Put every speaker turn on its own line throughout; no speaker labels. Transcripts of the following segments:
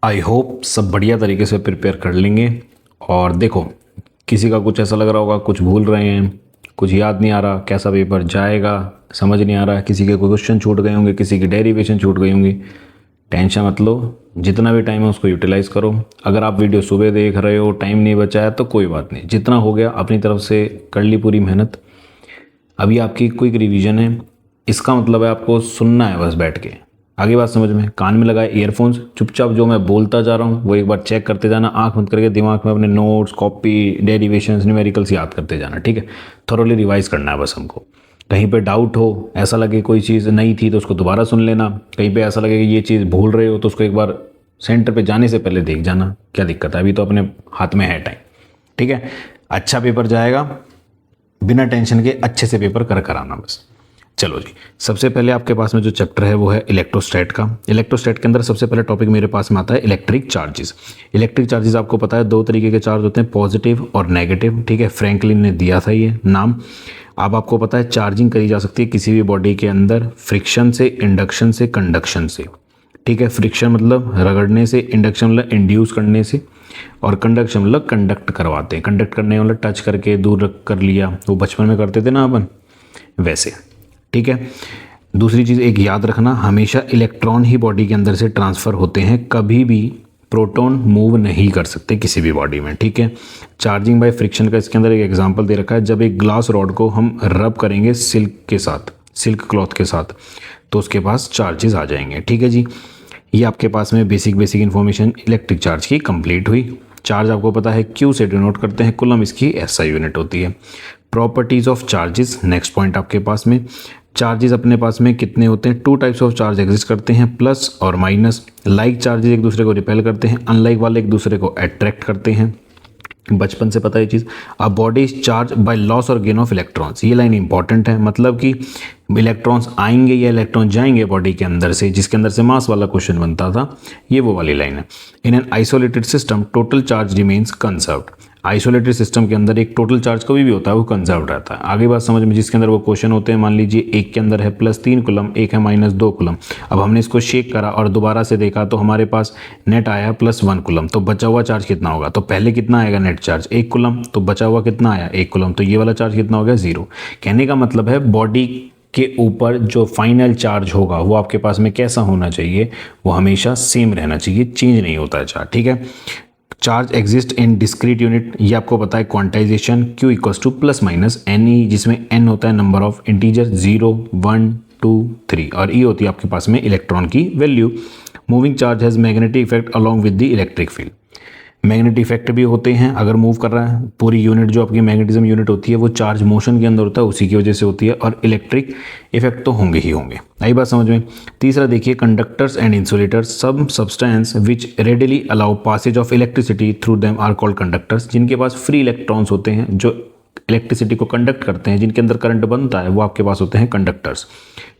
I hope सब बढ़िया तरीके से प्रिपेयर कर लेंगे। और देखो, किसी का कुछ ऐसा लग रहा होगा, कुछ भूल रहे हैं, कुछ याद नहीं आ रहा, कैसा पेपर जाएगा समझ नहीं आ रहा, किसी के कोई क्वेश्चन छूट गए होंगे, किसी की डेरिवेशन छूट गई होंगी। टेंशन मत लो, जितना भी टाइम है उसको यूटिलाइज़ करो। अगर आप वीडियो सुबह देख रहे हो, टाइम नहीं बचा है तो कोई बात नहीं, जितना हो गया अपनी तरफ से कर ली पूरी मेहनत। अभी आपकी क्विक रिवीजन है, इसका मतलब है आपको सुनना है बस बैठ के। आगे बात समझ में, कान में लगाए ईयरफोन्स, चुपचाप जो मैं बोलता जा रहा हूँ वो एक बार चेक करते जाना, आंख बंद करके दिमाग में अपने नोट्स, कॉपी, डेरिवेशंस, न्यूमेरिकल्स याद करते जाना। ठीक है, थोरोली रिवाइज करना है बस हमको। कहीं पे डाउट हो, ऐसा लगे कोई चीज़ नहीं थी तो उसको दोबारा सुन लेना। कहीं पे ऐसा लगे कि ये चीज़ भूल रहे हो तो उसको एक बार सेंटर पे जाने से पहले देख जाना, क्या दिक्कत है, अभी तो अपने हाथ में है टाइम। ठीक है, अच्छा पेपर जाएगा, बिना टेंशन के अच्छे से पेपर कर आना बस। चलो जी, सबसे पहले आपके पास में जो चैप्टर है वो है इलेक्ट्रोस्टैट का। इलेक्ट्रोस्टैट के अंदर सबसे पहले टॉपिक मेरे पास में आता है इलेक्ट्रिक चार्जेस। इलेक्ट्रिक चार्जेस आपको पता है दो तरीके के चार्ज होते हैं, पॉजिटिव और नेगेटिव। ठीक है, फ्रैंकलिन ने दिया था ये नाम। अब आपको पता है चार्जिंग करी जा सकती है किसी भी बॉडी के अंदर फ्रिक्शन से, इंडक्शन से, कंडक्शन से। ठीक है, फ्रिक्शन मतलब रगड़ने से, इंडक्शन मतलब इंड्यूस करने से, और कंडक्शन मतलब कंडक्ट करवाते हैं। कंडक्ट करने मतलब टच करके दूर रख कर लिया, वो बचपन में करते थे ना अपन, वैसे। ठीक है, दूसरी चीज़ एक याद रखना, हमेशा इलेक्ट्रॉन ही बॉडी के अंदर से ट्रांसफ़र होते हैं, कभी भी प्रोटॉन मूव नहीं कर सकते किसी भी बॉडी में। ठीक है, चार्जिंग बाय फ्रिक्शन का इसके अंदर एक एग्जांपल दे रखा है। जब एक ग्लास रॉड को हम रब करेंगे सिल्क के साथ, सिल्क क्लॉथ के साथ, तो उसके पास चार्जेस आ जाएंगे। ठीक है जी, ये आपके पास में बेसिक इन्फॉर्मेशन इलेक्ट्रिक चार्ज की कंप्लीट हुई। चार्ज आपको पता है क्यू से डिनोट करते हैं, कूलम इसकी एसआई यूनिट होती है। Properties of charges, next point आपके पास में। चार्जेस अपने पास में कितने होते हैं, two types of charge exist करते हैं, प्लस और माइनस। लाइक चार्जेस एक दूसरे को रिपेल करते हैं, अनलाइक वाले एक दूसरे को अट्रैक्ट करते हैं, बचपन से पता है ये चीज़। A body is charge by loss और गेन ऑफ इलेक्ट्रॉन्स, ये लाइन इंपॉर्टेंट है, मतलब कि इलेक्ट्रॉन्स आएंगे या इलेक्ट्रॉन जाएंगे बॉडी के अंदर से, जिसके अंदर से मास वाला क्वेश्चन बनता था, ये वो वाली लाइन है। In an isolated system total charge remains conserved. Isolated system के अंदर एक टोटल चार्ज कभी भी होता है वो कंजर्व रहता है। आगे बात समझ में, जिसके अंदर वो क्वेश्चन होते हैं, मान लीजिए एक के अंदर है +3 कूलम, एक है -2 कूलम। अब हमने इसको शेक करा और दोबारा से देखा तो हमारे पास नेट आया +1 कूलम, तो बचा हुआ चार्ज कितना होगा, तो पहले कितना आएगा नेट चार्ज 1 कूलम, तो बचा हुआ कितना आया 1 कूलम, तो ये वाला चार्ज कितना हो गया 0। कहने का मतलब है बॉडी के ऊपर जो फाइनल चार्ज होगा वो आपके पास में कैसा होना चाहिए, वो हमेशा सेम रहना चाहिए, चेंज नहीं होता है चार्ज। ठीक है, charge exist in discrete unit, ये आपको पता है quantization Q equals to +-Ne, जिसमें n होता है नंबर ऑफ इंटीजर 0, 1, 2, 3, और E होती है आपके पास में इलेक्ट्रॉन की value. Moving charge has magnetic effect along with the electric field. Magnetic effect भी होते हैं अगर मूव कर रहा है, पूरी यूनिट जो आपकी मैग्नेटिज्म यूनिट होती है वो चार्ज मोशन के अंदर होता है, उसी की वजह से होती है, और इलेक्ट्रिक इफेक्ट तो होंगे ही होंगे। आई बात समझ में। तीसरा देखिए, कंडक्टर्स एंड इंसुलेटर्स, सब substance which readily allow passage of electricity through them are called conductors. जिनके पास फ्री इलेक्ट्रॉन्स होते हैं, जो इलेक्ट्रिसिटी को कंडक्ट करते हैं, जिनके अंदर करंट बनता है, वो आपके पास होते हैं कंडक्टर्स।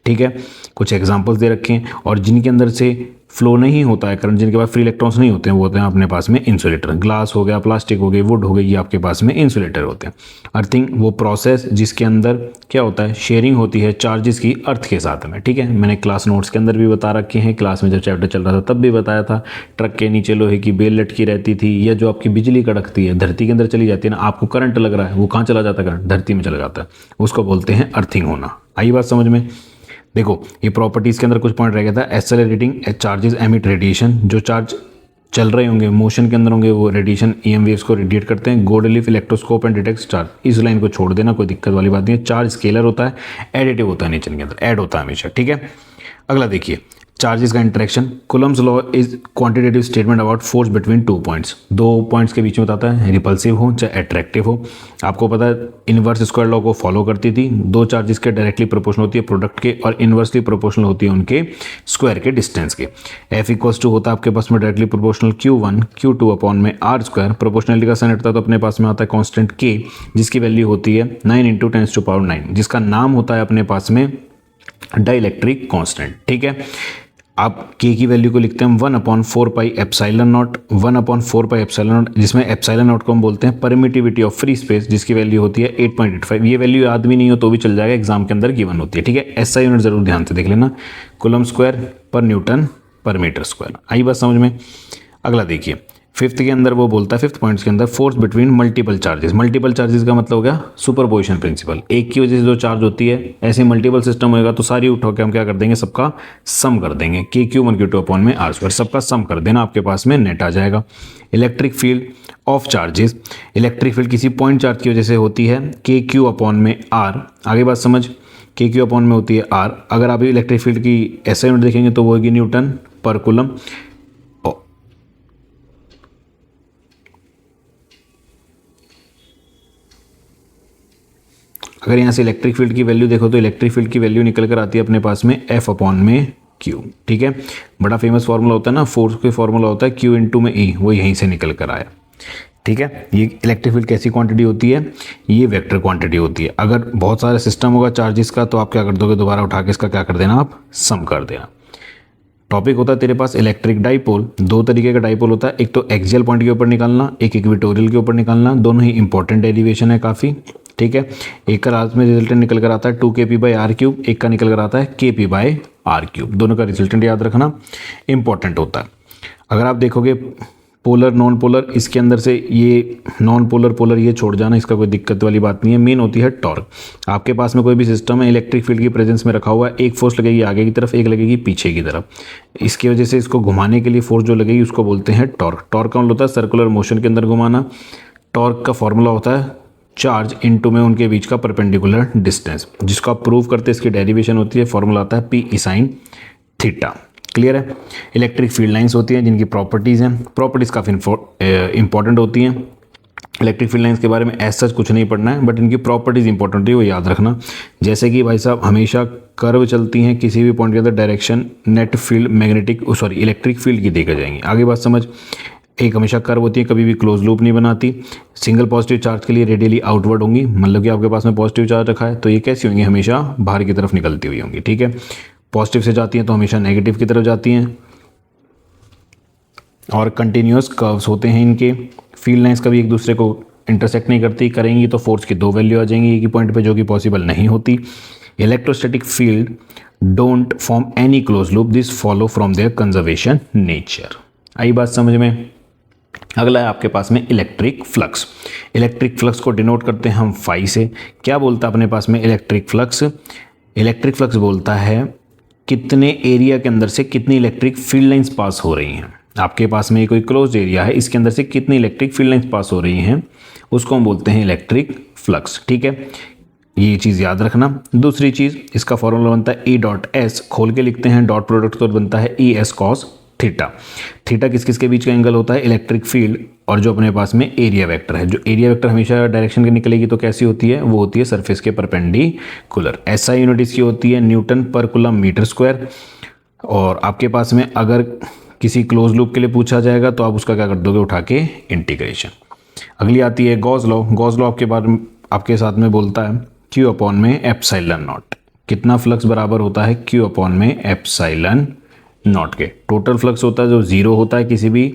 ठीक है, कुछ एग्जांपल्स दे रखे हैं। और जिनके अंदर से फ्लो नहीं होता है करंट, जिनके पास फ्री इलेक्ट्रॉन्स नहीं होते हैं, वो होते हैं अपने पास में इंसुलेटर। ग्लास हो गया, प्लास्टिक हो गई, वुड हो गई, ये आपके पास में इंसुलेटर होते हैं। अर्थिंग वो प्रोसेस जिसके अंदर क्या होता है, शेयरिंग होती है चार्जेस की अर्थ के साथ में। ठीक है, मैंने क्लास नोट्स के अंदर भी बता रखे हैं, क्लास में जब चैप्टर चल रहा था तब भी बताया था। ट्रक के नीचे लोहे की बेल लटकी रहती थी, या जो आपकी बिजली कड़कती है धरती के अंदर चली जाती है ना, आपको करंट लग रहा है, वो कहाँ चला जाता है, करंट धरती में चला जाता है, उसको बोलते हैं अर्थिंग होना। आई बात समझ में। देखो, ये प्रॉपर्टीज़ के अंदर कुछ पॉइंट रह गया था। एक्सेलरेटिंग चार्जेस एमिट रेडिएशन, जो चार्ज चल रहे होंगे, मोशन के अंदर होंगे, वो रेडिएशन EM वेव्स को रेडिएट करते हैं। गोल्डलीफ इलेक्ट्रोस्कोप एंड डिटेक्ट्स चार्ज, इस लाइन को छोड़ देना, कोई दिक्कत वाली बात नहीं है। चार्ज स्केलर होता है, एडिटिव होता है, नेचर के अंदर ऐड होता है हमेशा। ठीक है, अगला देखिए, चार्जेस का interaction. Coulomb's law is quantitative statement about force between 2 points, 2 points के बीच में बताता है, रिपल्सिव हो चाहे अट्रैक्टिव हो। आपको पता है इनवर्स स्क्वायर लॉ को फॉलो करती थी, दो चार्जेस के डायरेक्टली प्रोपोर्शनल होती है प्रोडक्ट के, और इनवर्सली प्रोपोर्शनल होती है उनके स्क्वायर के डिस्टेंस के। F इक्वल्स टू होता है आपके पास में directly proportional Q1 Q2 upon में R स्क्वायर। प्रोपोर्शनलिटी का साइन हटता है तो अपने पास में आता है कॉन्स्टेंट K, जिसकी वैल्यू होती है 9 × 10⁻⁹, जिसका नाम होता है अपने पास में डाइलेक्ट्रिक कांस्टेंट। ठीक है, आप K की वैल्यू को लिखते हैं 1/4πε0, 1/4πε0, जिसमें ε0 को हम बोलते हैं परमिटिविटी ऑफ फ्री स्पेस, जिसकी वैल्यू होती है 8.85। ये वैल्यू याद भी नहीं हो तो भी चल जाएगा, एग्जाम के अंदर गिवन होती है। ठीक है, SI यूनिट जरूर ध्यान से देख लेना, कूलम स्क्वायर पर न्यूटन पर मीटर स्क्वायर। आई बात समझ में। अगला देखिए, फिफ्थ के अंदर वो बोलता है, फिफ्थ पॉइंट्स के अंदर, force between multiple charges. Multiple charges का मतलब हो गया सुपरपोजिशन प्रिंसिपल, एक की वजह से जो चार्ज होती है, ऐसे मल्टीपल सिस्टम होएगा तो सारी उठा के हम क्या कर देंगे, सबका सम कर देंगे, के क्यू 1/2 अपॉन में आर स्क्वायर, सबका सम कर देना, आपके पास में नेट आ जाएगा। Electric field of charges, electric field किसी पॉइंट चार्ज की वजह से होती है के क्यू अपॉन में आर, आगे बात समझ, के क्यू अपॉन में होती है आर। अगर आप इलेक्ट्रिक फील्ड की ऐसा यूनिट देखेंगे तो वो होगी न्यूटन पर कूलम। अगर यहाँ से इलेक्ट्रिक फील्ड की वैल्यू देखो तो इलेक्ट्रिक फील्ड की वैल्यू निकल कर आती है अपने पास में एफ अपॉन में क्यू, ठीक है। बड़ा फेमस फार्मूला होता है ना, फोर्स का फार्मूला होता है क्यू इंटू में ई, वो यहीं से निकल कर आया, ठीक है। ये इलेक्ट्रिक फील्ड कैसी क्वांटिटी होती है, ये वेक्टर क्वांटिटी होती है। अगर बहुत सारा सिस्टम होगा चार्जेस का तो आप क्या कर दोगे, दोबारा उठा के इसका क्या कर देना, आप सम कर देना। टॉपिक होता है तेरे पास इलेक्ट्रिक डाइपोल, दो तरीके का डाइपोल होता है, एक तो एक्सियल पॉइंट के ऊपर निकालना, एक इक्वेटोरियल के ऊपर निकालना, दोनों ही इंपॉर्टेंट डेरिवेशन है काफ़ी, ठीक है। एक का लास्ट में रिजल्टेंट निकल कर आता है 2kp/r³, एक का निकल कर आता है kp/r³, दोनों का रिजल्टेंट याद रखना इंपॉर्टेंट होता है। अगर आप देखोगे पोलर नॉन पोलर, इसके अंदर से ये नॉन पोलर पोलर ये छोड़ जाना, इसका कोई दिक्कत वाली बात नहीं है। मेन होती है टॉर्क। आपके पास में कोई भी सिस्टम है इलेक्ट्रिक फील्ड की प्रेजेंस में रखा हुआ है, एक फोर्स लगेगी आगे की तरफ, एक लगेगी पीछे की तरफ, इसकी वजह से इसको घुमाने के लिए फोर्स जो लगेगी उसको बोलते हैं टॉर्क। टॉर्क का मतलब होता है सर्कुलर मोशन के अंदर घुमाना। टॉर्क का फॉर्मूला होता है चार्ज इनटू में उनके बीच का परपेंडिकुलर डिस्टेंस, जिसको आप प्रूव करते हैं इसकी डेरिवेशन होती है, फॉर्मूला आता है P साइन थीटा। क्लियर है। इलेक्ट्रिक फील्ड लाइंस होती हैं जिनकी प्रॉपर्टीज़ हैं, प्रॉपर्टीज़ काफ़ी इंपॉर्टेंट होती हैं। इलेक्ट्रिक फील्ड लाइंस के बारे में ऐसा सच कुछ नहीं पढ़ना है, बट इनकी प्रॉपर्टीज़ इंपॉर्टेंट होती है, वो याद रखना। जैसे कि भाई साहब हमेशा कर्व चलती हैं, किसी भी पॉइंट के अंदर direction net field electric field की देखा जाएंगी। आगे बात समझ, एक हमेशा कर्व होती है, कभी भी क्लोज लूप नहीं बनाती। सिंगल पॉजिटिव चार्ज के लिए रेडियली आउटवर्ड होंगी, मतलब कि आपके पास में पॉजिटिव चार्ज रखा है तो ये कैसी होंगी, हमेशा बाहर की तरफ निकलती हुई होंगी, ठीक है। पॉजिटिव से जाती हैं तो हमेशा नेगेटिव की तरफ जाती हैं। और कंटिन्यूस कर्व्स होते हैं इनके। फील्ड लाइंस कभी एक दूसरे को इंटरसेक्ट नहीं करती, करेंगी तो फोर्स की दो वैल्यू आ जाएंगी एक ही पॉइंट पे, जो कि पॉसिबल नहीं होती। Electrostatic field don't form any close loop, this follow from there conservation nature. आई बात समझ में। अगला है आपके पास में इलेक्ट्रिक फ्लक्स। इलेक्ट्रिक फ्लक्स को डिनोट करते हैं हम फाई से। क्या बोलता है अपने पास में इलेक्ट्रिक फ्लक्स? इलेक्ट्रिक फ्लक्स बोलता है कितने एरिया के अंदर से कितनी इलेक्ट्रिक फील्ड लाइंस पास हो रही हैं। आपके पास में कोई क्लोज्ड एरिया है, इसके अंदर से कितनी इलेक्ट्रिक फील्ड लाइंस पास हो रही हैं, उसको हम बोलते हैं इलेक्ट्रिक फ्लक्स, ठीक है। ये चीज़ याद रखना। दूसरी चीज़, इसका फॉर्मूला बनता है E.S, खोल के लिखते हैं, डॉट प्रोडक्ट तो बनता है ES cos थीटा। थीटा किस किस के बीच का एंगल होता है, इलेक्ट्रिक फील्ड और जो अपने पास में एरिया वेक्टर है। जो एरिया वेक्टर हमेशा डायरेक्शन की निकलेगी तो कैसी होती है, वो होती है सरफेस के परपेंडिकुलर। SI यूनिट इसकी होती है न्यूटन पर कूलम मीटर स्क्वायर। और आपके पास में अगर किसी क्लोज लूप के लिए पूछा जाएगा तो आप उसका क्या कर दोगे, उठा के इंटीग्रेशन। अगली आती है गॉस लॉ। गॉस लॉ आपके साथ में बोलता है Q अपॉन में एप्सिलॉन नॉट। कितना फ्लक्स बराबर होता है, Q अपॉन में एप्सिलॉन नॉट के। टोटल फ्लक्स होता है जो जीरो होता है किसी भी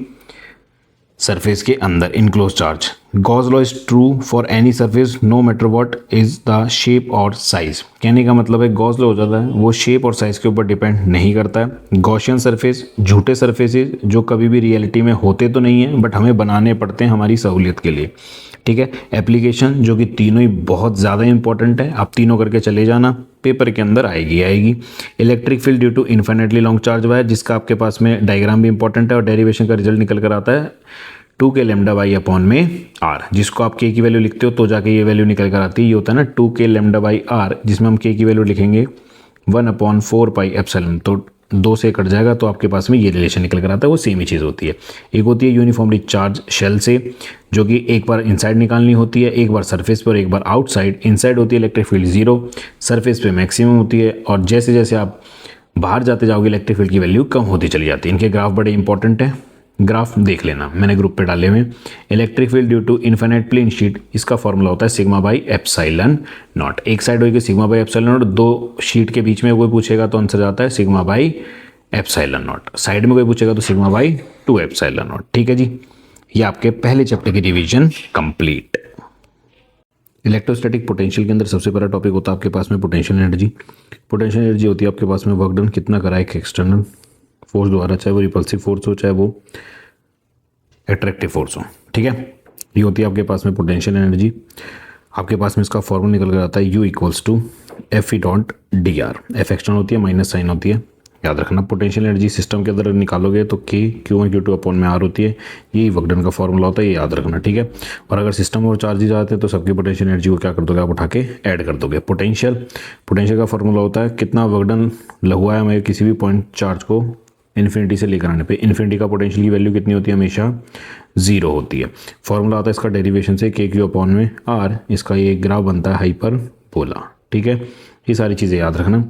सरफेस के अंदर enclose charge. Gauss law is true for any surface no matter what is the shape और साइज। कहने का मतलब है गॉस लॉ हो जाता है वो शेप और साइज के ऊपर डिपेंड नहीं करता है। गॉसियन सरफेस, झूठे सरफेसेस जो कभी भी रियलिटी में होते तो नहीं है बट हमें बनाने पड़ते हैं हमारी सहूलियत के लिए, ठीक है। एप्लीकेशन जो कि तीनों ही बहुत ज़्यादा इंपॉर्टेंट है, आप तीनों करके चले जाना, पेपर के अंदर आएगी। Electric field due to infinitely long charge wire, जिसका आपके पास में डायग्राम भी इंपॉर्टेंट है और डेरिवेशन का रिजल्ट निकल कर आता है 2k लैम्डा बाई अपॉन में r, जिसको आप k की वैल्यू लिखते हो तो जाके ये वैल्यू निकल कर आती है। ये होता है ना 2k लैम्डा बाई r, जिसमें हम k की वैल्यू लिखेंगे 1/4 पाई एप्सिलॉन, तो 2 से कट जाएगा तो आपके पास में ये रिलेशन निकल कर आता है, वो सेम ही चीज़ होती है। एक होती है यूनिफॉर्मली चार्ज शेल से, जो कि एक बार इनसाइड निकालनी होती है, एक बार सरफेस पर, एक बार आउटसाइड। इनसाइड होती है इलेक्ट्रिक फील्ड 0, सरफेस पे मैक्सिमम होती है, और जैसे जैसे आप बाहर जाते जाओगे इलेक्ट्रिक फील्ड की वैल्यू कम होती चली जाती है। इनके ग्राफ बड़े इंपॉर्टेंट है, ग्राफ देख लेना, मैंने ग्रुप पे डाले हुए। Electric field due to infinite plane sheet, इसका फॉर्मूला होता है सिग्मा बाई एप्सिलॉन नॉट। एक साइड होगी सिग्मा बाई एप्सिलॉन नॉट, दो शीट के बीच में कोई पूछेगा तो आंसर आता है sigma by epsilon naught, side में कोई पूछेगा तो सिग्मा बाई 2 एप्सिलॉन नॉट, ठीक है जी। ये आपके पहले चैप्टर की रिवीजन कंप्लीट। इलेक्ट्रोस्टैटिक पोटेंशियल के अंदर सबसे पहला टॉपिक होता है आपके पास में पोटेंशियल एनर्जी। पोटेंशियल एनर्जी होती है आपके पास में वर्क डन कितना करा एक एक्सटर्नल फोर्स द्वारा, चाहे वो रिपल्सिव फोर्स हो चाहे वो एट्रैक्टिव फोर्स हो, ठीक है। ये होती है आपके पास में पोटेंशियल एनर्जी। आपके पास में इसका फॉर्मूला निकल कर आता है U equals to F E dot D R. F external होती है, माइनस साइन होती है, याद रखना। पोटेंशियल एनर्जी सिस्टम के अंदर निकालोगे तो के Q1 Q2 अपॉन में आर होती है, यही वर्क डन का फॉर्मूला होता है, ये याद रखना, ठीक है। और अगर सिस्टम और चार्जेज आते हैं तो सबकी पोटेंशियल एनर्जी को क्या कर दोगे आप, उठा के ऐड कर दोगे। पोटेंशियल का फॉर्मूला होता है कितना वर्क डन हुआ है हमें किसी भी पॉइंट चार्ज को इन्फिनिटी से लेकर आने पे। इन्फिनिटी का पोटेंशियल की वैल्यू कितनी होती है, हमेशा 0 होती है। फॉर्मूला आता है इसका डेरिवेशन से के क्यू अपॉन में आर, इसका ये ग्राफ बनता है हाइपरबोला, ठीक है। ये सारी चीज़ें याद रखना।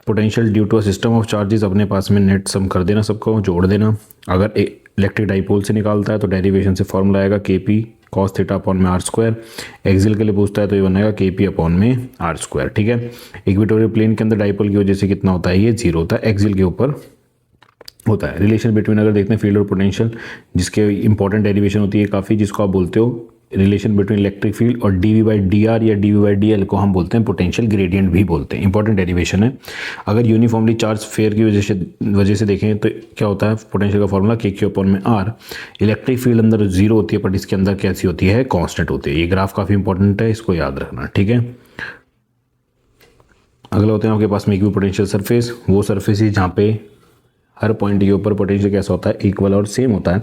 Potential due to a system of charges अपने पास में नेट सम कर देना, सबको जोड़ देना। अगर इलेक्ट्रिक डाइपोल से निकालता है तो डेरिवेशन से फॉर्मूला आएगा के पी कॉस थीटा अपॉन में आर स्क्वायर। एक्सियल के लिए पूछता है तो ये बनेगा के पी अपॉन में आर स्क्वायर, ठीक है। इक्वेटोरियल प्लेन के अंदर डाइपोल की वजह से कितना होता है, ये 0 होता है, एक्सियल के ऊपर होता है। रिलेशन बिटवीन अगर देखते हैं फील्ड और पोटेंशियल, जिसके इंपॉर्टेंट डेरिवेशन होती है काफ़ी, जिसको आप बोलते हो रिलेशन बिटवीन इलेक्ट्रिक फील्ड और D V by D R या D V by D L को हम बोलते हैं पोटेंशियल ग्रेडियंट भी बोलते हैं। इंपॉर्टेंट डेरिवेशन है। अगर यूनिफॉर्मली चार्ज फेयर की वजह से देखें तो क्या होता है, पोटेंशियल का फॉर्मूला के क्यू अपॉन में आर। इलेक्ट्रिक फील्ड अंदर 0 होती है, बट इसके अंदर कैसी होती है, कांस्टेंट होती है। ये ग्राफ काफ़ी इंपॉर्टेंट है, इसको याद रखना, ठीक है। अगला होते हैं आपके पास में इक्वी पोटेंशियल सरफेस। वो सरफेस ही जहाँ पे हर पॉइंट के ऊपर पोटेंशियल कैसा होता है, इक्वल और सेम होता है,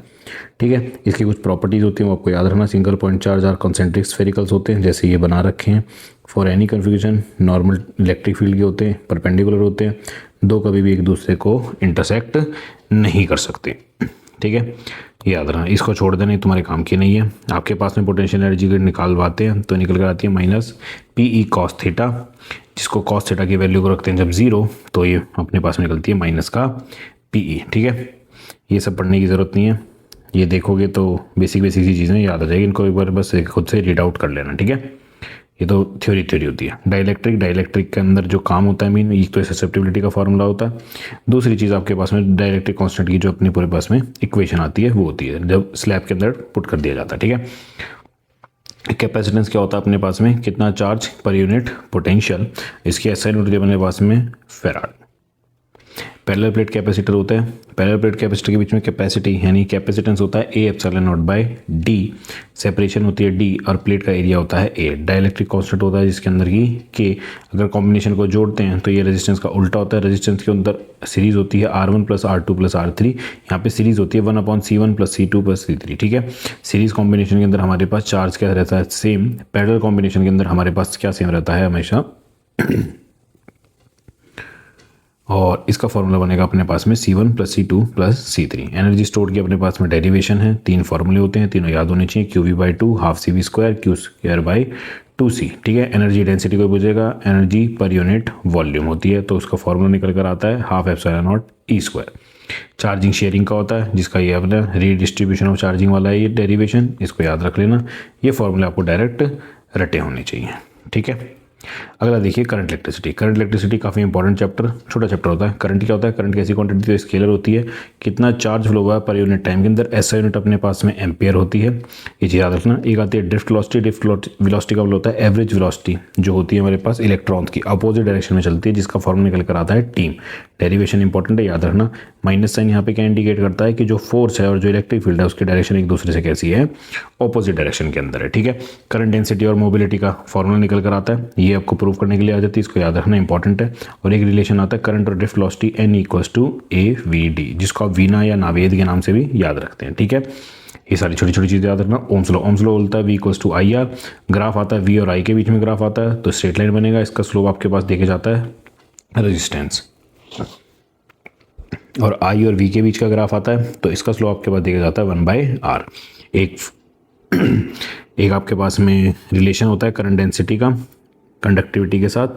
ठीक है। इसकी कुछ प्रॉपर्टीज़ होती हैं वो आपको याद रखना। सिंगल पॉइंट चार्ज और कॉन्सेंट्रिक स्फेरिकल्स होते हैं, जैसे ये बना रखे हैं। For any confusion, normal electric field के होते हैं, परपेंडिकुलर होते हैं, दो कभी भी एक दूसरे को इंटरसेक्ट नहीं कर सकते, ठीक है। याद रखना, इसको छोड़ देना, तुम्हारे काम की नहीं है। आपके पास में पोटेंशियल एनर्जी निकालवाते हैं तो निकल कर आती है minus P E cos theta, जिसको कॉस थीटा की वैल्यू को रखते हैं जब 0 तो ये अपने पास में निकलती है माइनस का पी ई, ठीक है। ये सब पढ़ने की ज़रूरत नहीं है, ये देखोगे तो बेसिक सी चीज़ें याद आ जाएगी। इनको एक बार बस खुद से रीड आउट कर लेना, ठीक है। ये तो थ्योरी होती है। डाइलेक्ट्रिक के अंदर जो काम होता है मीन, एक तो ससेप्टिबिलिटी का फॉर्मूला होता है, दूसरी चीज़ आपके पास में डाइलेक्ट्रिक कांस्टेंट की जो अपने पूरे पास में इक्वेशन आती है वो होती है जब स्लैब के अंदर पुट कर दिया जाता है, ठीक है। कैपेसिटेंस क्या होता है अपने पास में, कितना चार्ज पर यूनिट पोटेंशियल। इसकी एसआई यूनिट अपने पास में फेराड। पैरेलल प्लेट कैपेसिटर होता है। पैरेलल प्लेट कैपेसिटर के बीच में कैपेसिटी यानी कैपेसिटेंस होता है A epsilon naught by D. Separation होती है डी और प्लेट का एरिया होता है ए। डाइलेक्ट्रिक कांस्टेंट होता है जिसके अंदर की के। अगर कॉम्बिनेशन को जोड़ते हैं तो ये रेजिस्टेंस का उल्टा होता है। रेजिस्टेंस के अंदर सीरीज होती है R1 plus R2 plus R3। यहाँ पे सीरीज होती है 1/C1 plus C2 plus C3, ठीक है। सीरीज कॉम्बिनेशन के अंदर हमारे पास चार्ज क्या रहता है, सेम। पैरेलल कॉम्बिनेशन के अंदर हमारे पास क्या सेम रहता है हमेशा और इसका फॉर्मूला बनेगा अपने पास में C1 plus C2 plus C3। Energy store की अपने पास में डेरिवेशन है, 3 फॉर्मूले होते हैं, तीनों याद होने चाहिए। QV/2 half CV square Q²/2C, ठीक है। एनर्जी डेंसिटी को पूछेगा, एनर्जी पर यूनिट वॉल्यूम होती है तो उसका फॉर्मूला निकल कर आता है half epsilon not E square. Charging sharing का होता है जिसका ये अपना रीडिस्ट्रीब्यूशन ऑफ चार्जिंग वाला है ये डेरिवेशन, इसको याद रख लेना। ये फॉर्मूले आपको डायरेक्ट रटे होने चाहिए, ठीक है। अगला देखिए करंट इलेक्ट्रिसिटी। करंट इलेक्ट्रिसिटी काफ़ी इंपॉर्टेंट चैप्टर, छोटा चैप्टर होता है। करंट क्या होता है, करंट कैसी क्वांटिटी तो स्केलर होती है, कितना चार्ज फ्लो हुआ है पर यूनिट टाइम के अंदर। ऐसा यूनिट अपने पास में एम्पियर होती है, ये चीज़ याद रखना। एक आती है ड्रिफ्ट वेलोसिटी। ड्रिफ्ट वेलोसिटी का होता है एवरेज वेलोसिटी जो होती है हमारे पास इलेक्ट्रॉन्स की अपोजिट डायरेक्शन में चलती है, जिसका फॉर्मूला निकल कर आता है टीम। डेरिवेशन इंपॉर्टेंट है, याद रखना। माइनस साइन यहाँ पे क्या इंडिकेट करता है कि जो फोर्स है और जो इलेक्ट्रिक फील्ड है उसकी डायरेक्शन एक दूसरे से कैसी है, ऑपोजिट डायरेक्शन के अंदर है, ठीक है। करंट डेंसिटी और मोबिलिटी का फॉर्मूला निकल कर आता है, ये आपको प्रूव करने के लिए आ जाती है, इसको याद रखना इंपॉर्टेंट है। और एक रिलेशन आता है करंट और ड्रिफ्ट वेलोसिटी N = AVD, जिसको आप वीना या नावेद के नाम से भी याद रखते हैं, ठीक है। ये सारी छोटी छोटी चीज़ें याद रखना। ओम्स लॉ बोलता है V = IR। ग्राफ आता है V और I के बीच में ग्राफ आता है तो स्ट्रेट लाइन बनेगा। इसका स्लोप आपके पास देखे जाता है रेजिस्टेंस, और I और V के बीच का ग्राफ आता है तो इसका स्लोप आपके पास देखा जाता है 1/R। एक आपके पास में रिलेशन होता है करंट डेंसिटी का कंडक्टिविटी के साथ,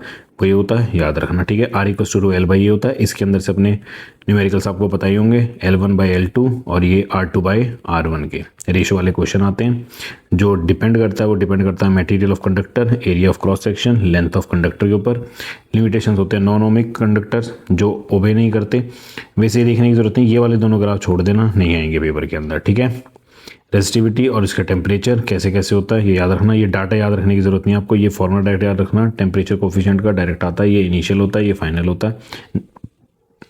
वो ये होता है, याद रखना, ठीक है। R = L/A होता है। इसके अंदर से अपने न्यूमेरिकल्स आपको पता ही होंगे, L1/L2 और ये R2/R1 के रेशो वाले क्वेश्चन आते हैं। जो डिपेंड करता है वो डिपेंड करता है material of conductor, area of cross section, length of conductor के ऊपर। लिमिटेशंस होते हैं नॉन ओमिक कंडक्टर्स जो ओबे नहीं करते। वैसे ये देखने की जरूरत नहीं, ये वाले दोनों ग्राफ छोड़ देना, नहीं आएंगे पेपर के अंदर, ठीक है। रेजिस्टिविटी और इसका टेम्परेचर कैसे कैसे होता है ये याद रखना। ये डाटा याद रखने की जरूरत नहीं है आपको, ये फॉर्मूला डायरेक्ट याद रखना। टेम्परेचर कोफिशिएंट का डायरेक्ट आता है, ये इनिशियल होता है, ये फाइनल होता है।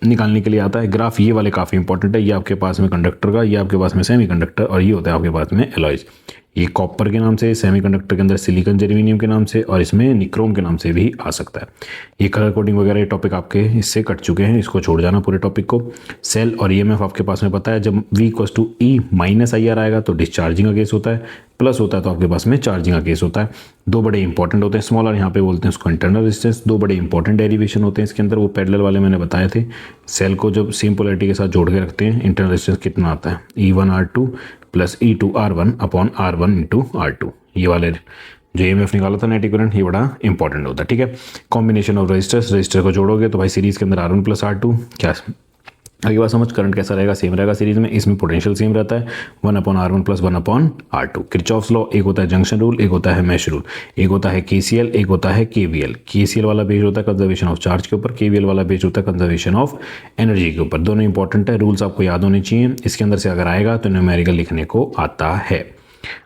निकालने के लिए आता है। ग्राफ ये वाले काफ़ी इंपॉर्टेंट है, ये आपके पास में कंडक्टर का, ये आपके पास में सेमीकंडक्टर, और ये होता है आपके पास में एलॉयज। ये कॉपर के नाम से, सेमीकंडक्टर के अंदर सिलिकॉन जर्मेनियम के नाम से, और इसमें निक्रोम के नाम से भी आ सकता है। ये कलर कोडिंग वगैरह ये टॉपिक आपके इससे कट चुके हैं, इसको छोड़ जाना पूरे टॉपिक को। सेल और ईएमएफ आपके पास में पता है, जब V = E - IR आएगा तो डिस्चार्जिंग का केस होता है, प्लस होता है तो आपके पास में चार्जिंग का केस होता है। दो बड़े इंपॉर्टेंट होते हैं, स्मॉलर यहाँ पे बोलते हैं उसको इंटरनल रेजिस्टेंस। दो बड़े इंपॉर्टेंट डेरिवेशन होते हैं इसके अंदर, वो पैरेलल वाले मैंने बताए थे। सेल को जब सेम पोलैरिटी के साथ जोड़ के रखते हैं, इंटरनल रेजिस्टेंस कितना आता है, E1R2 + E2R1/R1 × R2। ये वाले जो EMF निकाला था नेट इक्विवेलेंट, ये बड़ा इंपॉर्टेंट होता है, ठीक है। कॉम्बिनेशन ऑफ रजिस्टर्स, रजिस्टर को जोड़ोगे तो भाई सीरीज के अंदर R1 + R2, क्या आगे बात समझ। करंट कैसा रहेगा, सेम रहेगा सीरीज में, इसमें पोटेंशियल सेम रहता है, 1/R1 + 1/R2। किरचॉफ्स लॉ, एक होता है जंक्शन रूल, एक होता है मैश रूल, एक होता है KCL, एक होता है KVL। KCL वाला बेस्ड होता है कंजर्वेशन ऑफ चार्ज के ऊपर, KVL वाला बेस्ड होता है कंजर्वेशन ऑफ एनर्जी के ऊपर। दोनों इंपॉर्टेंट है, रूल्स आपको याद होने चाहिए, इसके अंदर से अगर आएगा तो न्यूमेरिकल लिखने को आता है।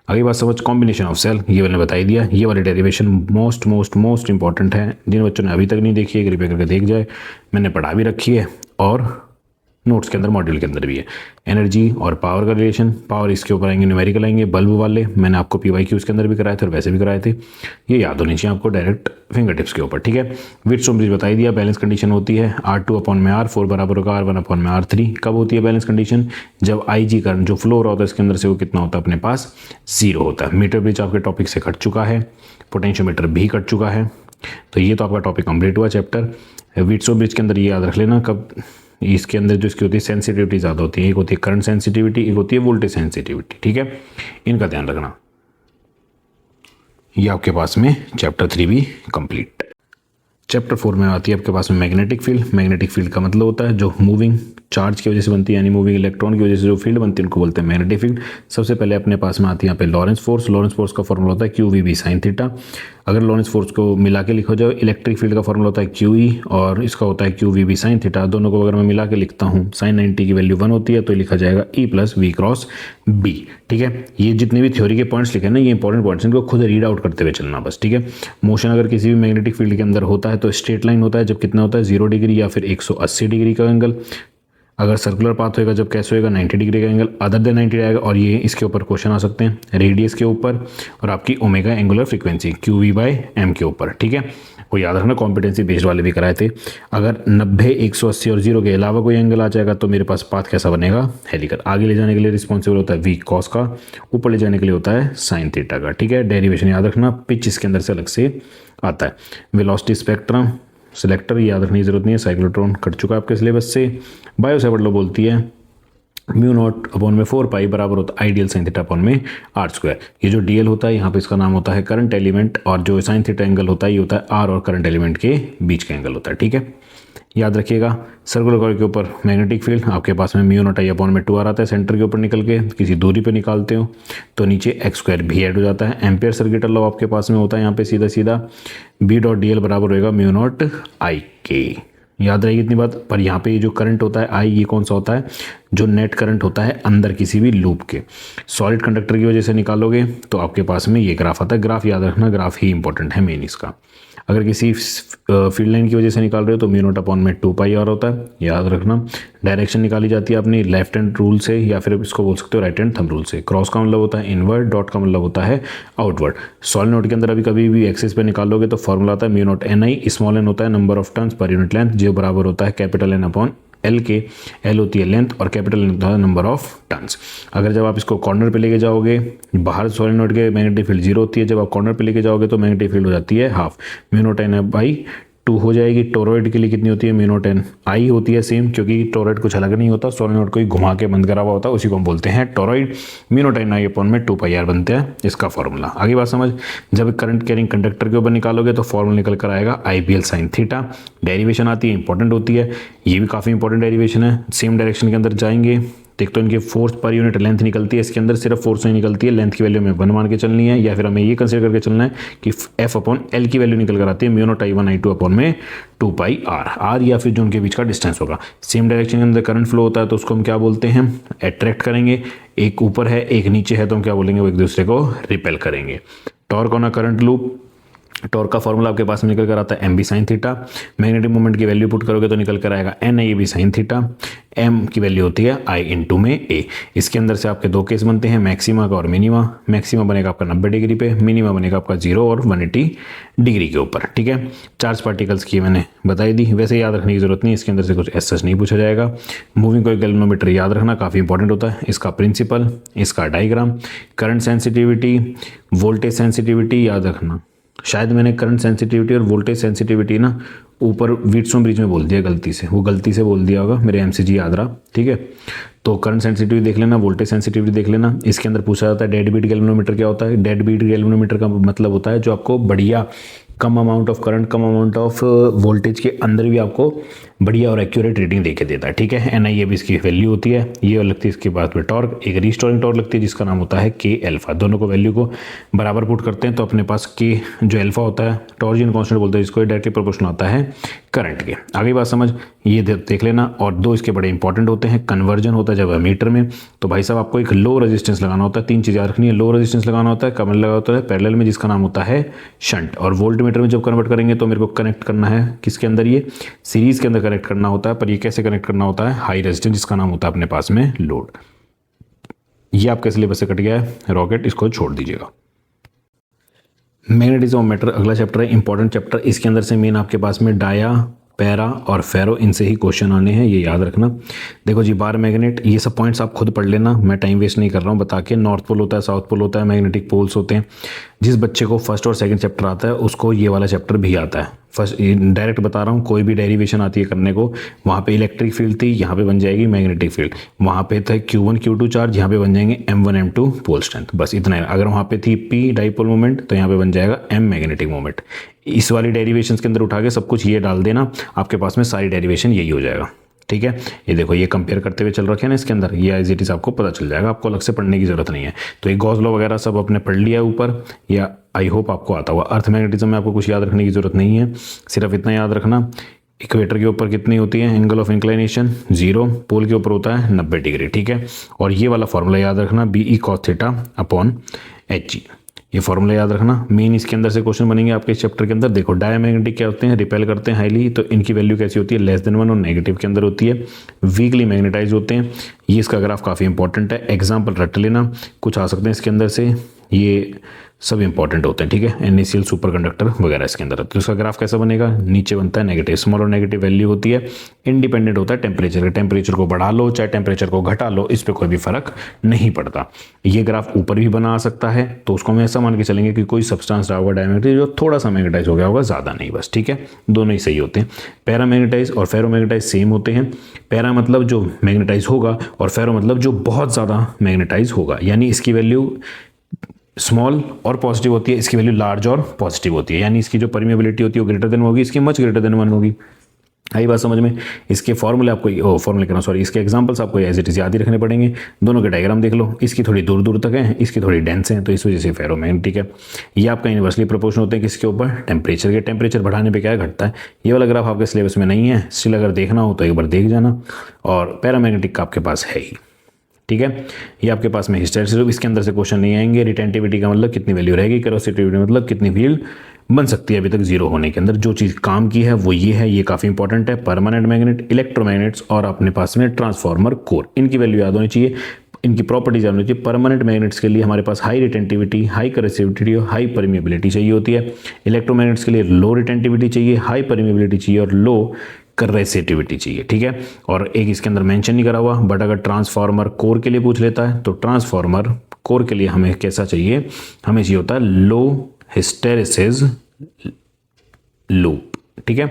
आगे बात समझ। कॉम्बिनेशन ऑफ सेल, ये मैंने बता ही दिया। ये वाले डेरिवेशन मोस्ट इंपॉर्टेंट है, जिन बच्चों ने अभी तक नहीं देखी है कृपया करके देख जाए, मैंने पढ़ा भी रखी है और नोट्स के अंदर मॉड्यूल के अंदर भी है। एनर्जी और पावर का रिलेशन, पावर इसके ऊपर आएंगे, न्यूमेरिकल आएंगे, बल्ब वाले मैंने आपको PYQ के अंदर भी कराए थे और वैसे भी कराए थे, ये याद होनी चाहिए आपको डायरेक्ट फिंगर टिप्स के ऊपर, ठीक है। व्हिटस्टोन ब्रिज बता ही दिया, बैलेंस कंडीशन होती है R2/R, 4 बराबर होगा R1/R3। कब होती है बैलेंस कंडीशन, जब IG करंट जो फ्लो हो रहा होता है इसके अंदर से वो कितना होता है अपने पास, 0 होता है। मीटर ब्रिज आपके टॉपिक से कट चुका है, पोटेंशियोमीटर भी कट चुका है, तो ये तो आपका टॉपिक कंप्लीट हुआ चैप्टर। व्हिटस्टोन ब्रिज के अंदर ये याद रख लेना, कब इसके अंदर जो इसकी होती है सेंसिटिविटी ज़्यादा होती है, एक होती है करंट सेंसिटिविटी, एक होती है वोल्टेज सेंसिटिविटी, ठीक है, इनका ध्यान रखना। ये आपके पास में चैप्टर 3 भी कंप्लीट। चैप्टर 4 में आती है आपके पास में मैग्नेटिक फील्ड। मैग्नेटिक फील्ड का मतलब होता है जो मूविंग चार्ज की वजह से बनती है, यानी मूविंग इलेक्ट्रॉन की वजह से जो फील्ड बनती है उनको बोलते हैं मैग्नेटिक फील्ड। सबसे पहले अपने पास में आती है यहाँ पे लॉरेंस फोर्स। लॉरेंस फोर्स का फॉर्मूला होता है QVB sin थीटा। अगर लॉरेंस फोर्स को मिला के लिखा जाए, इलेक्ट्रिक फील्ड का फॉर्मूला होता है QE और इसका होता है QVB sin थीटा। दोनों को अगर मैं मिला के लिखता हूँ, sin 90 की वैल्यू 1 होती है तो लिखा जाएगा E + V × B, ठीक है। ये जितने भी थ्योरी के पॉइंट्स लिखे ना, ये इंपॉर्टेंट पॉइंट्स इनको खुद रीड आउट करते हुए चलना बस, ठीक है। मोशन अगर किसी भी मैग्नेटिक फील्ड के अंदर होता है तो स्ट्रेट लाइन होता है, जब कितना होता है 0 डिग्री या फिर 180 डिग्री का एंगल। अगर सर्कुलर पाथ होएगा जब कैसे होएगा 90 डिग्री का एंगल, अदर देन 90 आएगा। और ये इसके ऊपर क्वेश्चन आ सकते हैं रेडियस के ऊपर और आपकी ओमेगा एंगुलर फ्रीक्वेंसी QV/m के ऊपर, ठीक है। वो याद रखना, कॉम्पिटेंसी बेस्ड वाले भी कराए थे। अगर 90, 180 और 0 के अलावा कोई एंगल आ जाएगा तो मेरे पास पाथ कैसा बनेगा, हेलिकल। आगे ले जाने के लिए रिस्पॉन्सिबल होता है V cos का, ऊपर ले जाने के लिए होता है sin थीटा का, ठीक है। डेरिवेशन याद रखना, पिच इसके अंदर से अलग से आता है। वेलोसिटी स्पेक्ट्रम सिलेक्टर याद रखने की जरूरत नहीं है, साइक्लोट्रॉन कट चुका है आपके सिलेबस से। बायो सेवर्ट लॉ बोलती है μ0/4 पाई बराबर होता है आइडियल sin θ/r²। ये जो DL होता है यहाँ पे इसका नाम होता है करंट एलिमेंट, और जो sin थीटा एंगल होता है ये होता है R और करंट एलिमेंट के बीच का एंगल होता है, ठीक है। याद रखिएगा। सर्कुलर कॉइल के ऊपर मैग्नेटिक फील्ड आपके पास में μ0I/2r आता है, सेंटर के ऊपर निकल के किसी दूरी पे निकालते हो तो नीचे x² भी ऐड हो जाता है। एम्पियर सर्किटल लॉ आपके पास में होता है यहाँ पे सीधा सीधा B.dl बराबर होएगा μ0I/K। याद रहेगी इतनी बात। पर यहाँ पे ये जो करंट होता है I, ये कौन सा होता है, जो नेट करंट होता है अंदर किसी भी लूप के। सॉलिड कंडक्टर की वजह से निकालोगे तो आपके पास में ये ग्राफ आता है। ग्राफ याद रखना, ग्राफ ही इंपॉर्टेंट है मेन इसका। अगर किसी फील्ड लाइन की वजह से निकाल रहे हो तो μ0/2πr होता है, याद रखना। डायरेक्शन निकाली जाती है अपनी लेफ्ट हैंड रूल से, या फिर इसको बोल सकते हो राइट हैंड थंब रूल से। क्रॉस का मतलब होता है इनवर्ड, डॉट का मतलब होता है आउटवर्ड। सॉलिनॉइड के अंदर अभी कभी भी एक्सिस पे निकालोगे तो फॉर्मूला आता है μ0NI। स्मॉल n होता है number of turns per unit length, जो बराबर होता है कैपिटल N/L के। L होती है लेंथ और कैपिटल N होता है नंबर ऑफ टर्न्स। अगर जब आप इसको कॉर्नर पे लेके जाओगे, बाहर सॉलिनॉइड के मैग्नेटिक फील्ड 0 होती है, जब आप कॉर्नर पे लेके जाओगे तो मैग्नेटिक फील्ड हो जाती है हाफ, μ0NI/2 हो जाएगी। टोरॉइड के लिए कितनी होती है, μ0NI होती है सेम, क्योंकि टोरॉइड कुछ अलग नहीं होता, सॉलिनॉइड को ही घुमा के बंद करा हुआ होता है, उसी को हम बोलते हैं टोरॉइड। μ0NI/2πr बनते हैं इसका फॉर्मूला। आगे बात समझ। जब करंट कैरिंग कंडक्टर के ऊपर निकालोगे तो फॉर्मूला निकल कर आएगा IPL sin थीटा। डेरिवेशन आती है, इंपॉर्टेंट होती है, ये भी काफ़ी इंपॉर्टेंट डेरिवेशन है। सेम डायरेक्शन के अंदर जाएंगे देख तो इनके फोर्स पर यूनिट लेंथ निकलती है, इसके अंदर सिर्फ फोर्स नहीं निकलती है, लेंथ की वैल्यू हमें 1 मान के चलनी है, या फिर हमें ये कंसीडर करके चलना है कि F/L की वैल्यू निकल कर आती है μ0I/2/2πr, या फिर जो उनके बीच का डिस्टेंस होगा। सेम डायरेक्शन के अंदर करंट फ्लो होता है तो उसको हम क्या बोलते हैं, अट्रैक्ट करेंगे। एक ऊपर है एक नीचे है तो हम क्या बोलेंगे, वो एक दूसरे को रिपेल करेंगे। Torque on a current loop torque का फॉर्मूला आपके पास में निकल कर आता है M B sine theta. Magnetic moment की वैल्यू पुट करोगे तो निकल कर आएगा N I A B sine theta. M की वैल्यू होती है आई इंटू में ए। इसके अंदर से आपके दो केस बनते हैं, मैक्सिमा का और मिनिमा। मैक्सिमा बनेगा आपका 90 डिग्री पे, मिनिमा बनेगा आपका 0 और 180 डिग्री के ऊपर। ठीक है, चार्ज पार्टिकल्स की मैंने बताई दी, वैसे याद रखने की जरूरत नहीं, इसके अंदर से कुछ एस सच नहीं पूछा जाएगा। मूविंग कॉइल गैल्वेनोमीटर याद रखना काफ़ी इंपॉर्टेंट होता है, इसका प्रिंसिपल, इसका diagram, current sensitivity, voltage sensitivity याद रखना। शायद मैंने करंट सेंसिटिविटी और वोल्टेज सेंसिटिविटी ना ऊपर व्हीटस्टोन ब्रिज में बोल दिया गलती से, वो गलती से बोल दिया होगा, मेरे एमसीजी याद रहा। ठीक है, तो करंट सेंसिटिविटी देख लेना, वोल्टेज सेंसिटिविटी देख लेना। इसके अंदर पूछा जाता है डेड बीट गैल्वेनोमीटर क्या होता है। डेड बीट गैल्वेनोमीटर का मतलब होता है जो आपको बढ़िया कम अमाउंट ऑफ करंट, कम अमाउंट ऑफ वोल्टेज के अंदर भी आपको बढ़िया और एक्यूरेट रीडिंग देके देता है। ठीक है, एन आई ए भी इसकी वैल्यू होती है। ये लगती है इसके बाद में टॉर्क, एक रीस्टोरिंग टॉर्क लगती है जिसका नाम होता है के एल्फा। दोनों को वैल्यू को बराबर पुट करते हैं तो अपने पास के जो एल्फा होता है, टॉर्जियन कांस्टेंट बोलते हैं जिसको, डायरेक्टली प्रोपोर्शनल आता है करंट के। आगे बात समझ, ये देख लेना। और दो इसके बड़े इंपॉर्टेंट होते हैं, कन्वर्जन होता है जब मीटर में, तो भाई साहब आपको एक लो रेजिस्टेंस लगाना होता है। तीन चीज़ याद रखनी है, लो रेजिस्टेंस लगाना होता है, कमल लगा होता है पैरेलल में जिसका नाम होता है शंट। और वोल्ट मीटर में जब कन्वर्ट करेंगे तो मेरे को कनेक्ट करना है किसके अंदर, ये सीरीज के अंदर कनेक्ट करना होता है। पर ये कैसे कनेक्ट करना होता है, हाई रेजिस्टेंस जिसका नाम होता है अपने पास में लोड। ये आपके सिलेबस से कट गया है, रॉकेट, इसको छोड़ दीजिएगा। मैग्नेटिज्म ऑफ मैटर अगला चैप्टर है, इंपॉर्टेंट चैप्टर। इसके अंदर से मेन आपके पास में डाया, पैरा और फेरो, इनसे ही क्वेश्चन आने हैं, ये याद रखना। देखो जी, बार मैग्नेट, ये सब पॉइंट्स आप खुद पढ़ लेना, मैं टाइम वेस्ट नहीं कर रहा हूँ बता के। नॉर्थ पोल होता है, साउथ पोल होता है, मैग्नेटिक पोल्स होते हैं। जिस बच्चे को फर्स्ट और सेकंड चैप्टर आता है उसको ये वाला चैप्टर भी आता है। फर्स्ट डायरेक्ट बता रहा हूँ, कोई भी डेरिवेशन आती है करने को, वहाँ पे इलेक्ट्रिक फील्ड थी, यहाँ पे बन जाएगी मैग्नेटिक फील्ड। वहाँ पे थे Q1 Q2 चार्ज, यहाँ पे बन जाएंगे M1 M2 पोल स्ट्रेंथ, बस इतना है। अगर वहाँ पे थी P डाइपोल मोमेंट तो यहाँ पे बन जाएगा M मैग्नेटिक मोमेंट। इस वाली डेरिवेशंस के अंदर उठा के सब कुछ ये डाल देना, आपके पास में सारी डेरिवेशन यही हो जाएगा। ठीक है, ये देखो, ये कंपेयर करते हुए चल रखे हैं ना इसके अंदर, ये एज इट इज आपको पता चल जाएगा, आपको अलग से पढ़ने की जरूरत नहीं है। तो ये गॉस लॉ वगैरह सब आपने पढ़ लिया है ऊपर, या आई होप आपको आता हुआ। अर्थ मैग्नेटिज्म में आपको कुछ याद रखने की जरूरत नहीं है, सिर्फ इतना याद रखना, इक्वेटर के ऊपर कितनी होती है एंगल ऑफ इंक्लिनेशन, 0, पोल के ऊपर होता है 90 डिग्री। ठीक है, और ये वाला फॉर्मूला याद रखना, B E cos theta upon H G, ये फॉर्मूला याद रखना। मेन इसके अंदर से क्वेश्चन बनेंगे आपके इस चैप्टर के अंदर। देखो, डायमैग्नेटिक क्या होते हैं, रिपेल करते हैं हाईली, तो इनकी वैल्यू कैसी होती है, <1 और नेगेटिव के अंदर होती है। वीकली मैग्नेटाइज होते हैं, ये इसका ग्राफ काफ़ी इंपॉर्टेंट है, एग्जाम्पल रट लेना, कुछ आ सकते हैं इसके अंदर से, ये सब इंपॉर्टेंट होते हैं। ठीक है, NaCl सुपर कंडक्टर वगैरह इसके अंदर, तो इसका ग्राफ कैसा बनेगा, नीचे बनता है नेगेटिव, स्मॉल और नेगेटिव वैल्यू होती है, इंडिपेंडेंट होता है टेम्परेचर के। टेम्परेचर को बढ़ा लो चाहे टेम्परेचर को घटा लो, इस पर कोई भी फर्क नहीं पड़ता। ये ग्राफ ऊपर भी बना सकता है, तो उसको हम ऐसा मान के चलेंगे कि कोई सब्सटेंस रहा होगा डायमैग्नेटाइज जो थोड़ा सा मैग्नेटाइज हो गया होगा, ज़्यादा नहीं, बस। ठीक है, दोनों ही सही होते हैं। पैरामैग्नेटाइज और फेरोमैग्नेटाइज सेम होते हैं। पैरा मतलब जो मैग्नेटाइज होगा और फेरो मतलब जो बहुत ज़्यादा मैग्नेटाइज होगा, यानी इसकी वैल्यू स्मॉल और पॉजिटिव होती है, इसकी वैल्यू लार्ज और पॉजिटिव होती है, यानी इसकी जो परमिएबिलिटी होती है वो ग्रेटर देन होगी, इसकी मच ग्रेटर देन 1 होगी। आई बात समझ में। इसके फॉर्मूले आपको फॉर्मूले करना, सॉरी, इसके एग्जांपल्स आपको एज इट इज याद ही रखने पड़ेंगे। दोनों के डायग्राम देख लो, इसकी थोड़ी दूर दूर तक है, इसकी थोड़ी डेंस है, तो इस वजह से फेरोमैग्नेटिक है। ये आपका इन्वर्सली प्रोपोर्शनल होते हैं किसके ऊपर, टेम्परेचर के। टेम्परेचर बढ़ाने पे क्या है, घटता है। ये वाला ग्राफ आपके सिलेबस में नहीं है, स्टिल अगर देखना हो तो एक बार देख जाना। और पैरामैग्नेटिक का आपके पास है ही। ठीक है, ये आपके पास में हिस्टेरिसिस, इसके अंदर से क्वेश्चन नहीं आएंगे। रिटेंटिविटी का मतलब कितनी वैल्यू रहेगी, कैरोसिटिविटी मतलब कितनी फील्ड बन सकती है अभी तक जीरो होने के अंदर। जो चीज़ काम की है वो ये है, ये काफ़ी इंपॉर्टेंट है। परमानेंट मैग्नेट, इलेक्ट्रोमैग्नेट्स और अपने पास में ट्रांसफार्मर कोर, इनकी वैल्यू याद होनी चाहिए, इनकी प्रॉपर्टीज याद होनी चाहिए। परमानेंट मैग्नेट्स के लिए हमारे पास हाई रिटेंटिविटी, हाई कैरोसिटिविटी और हाई परमिएबिलिटी चाहिए होती है। इलेक्ट्रोमैग्नेट्स के लिए लो रिटेंटिविटी चाहिए, हाई परमिएबिलिटी चाहिए और लो कैपेसिटिविटी चाहिए। ठीक है, और एक इसके अंदर मेंशन नहीं करा हुआ, बट अगर ट्रांसफार्मर कोर के लिए पूछ लेता है तो ट्रांसफार्मर कोर के लिए हमें कैसा चाहिए, हमें चाहिए होता है लो हिस्टेरिसिस लूप। ठीक है,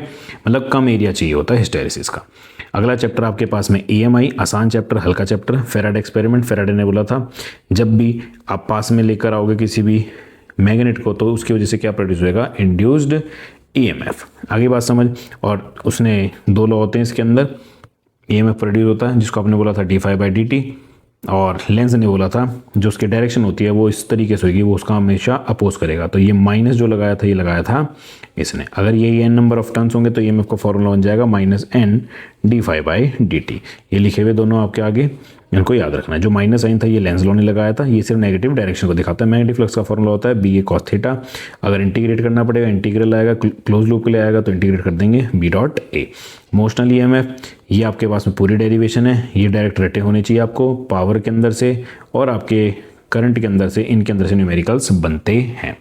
मतलब कम एरिया चाहिए होता है हिस्टेरिसिस का। अगला चैप्टर आपके पास में EMI, आसान चैप्टर, हल्का चैप्टर। फेराडे एक्सपेरिमेंट, फेराडे ने बोला था जब भी आप पास में लेकर आओगे किसी भी मैग्नेट को तो उसकी वजह से क्या प्रोड्यूस होगा, इंड्यूस्ड EMF। आगे बात समझ। और उसने 2 लॉ होते हैं इसके अंदर, EMF प्रोड्यूस होता है जिसको आपने बोला था d∅dt, और लेंस ने बोला था जो उसकी डायरेक्शन होती है वो इस तरीके से होगी, वो उसका हमेशा अपोज करेगा। तो ये माइनस जो लगाया था ये लगाया था इसने। अगर ये n नंबर ऑफ टर्न्स होंगे तो ईएमएफ का फॉर्मूला बन जाएगा -n d∅/dt। ये लिखे हुए दोनों आपके आगे, इनको याद रखना है। जो माइनस साइन था ये लेंस लॉ ने लगाया था, ये सिर्फ नेगेटिव डायरेक्शन को दिखाता है। मैग्नेटिक फ्लक्स का फॉर्मूला होता है बी ए कॉस थीटा। अगर इंटीग्रेट करना पड़ेगा, इंटीग्रल आएगा, क्लोज लूप के लिए आएगा तो इंटीग्रेट कर देंगे B dot A. Motional EMF, ये आपके पास में पूरी डेरिवेशन है, ये डायरेक्ट रटे होने चाहिए आपको पावर के अंदर से और आपके करंट के अंदर से, इनके अंदर से न्यूमेरिकल्स बनते हैं।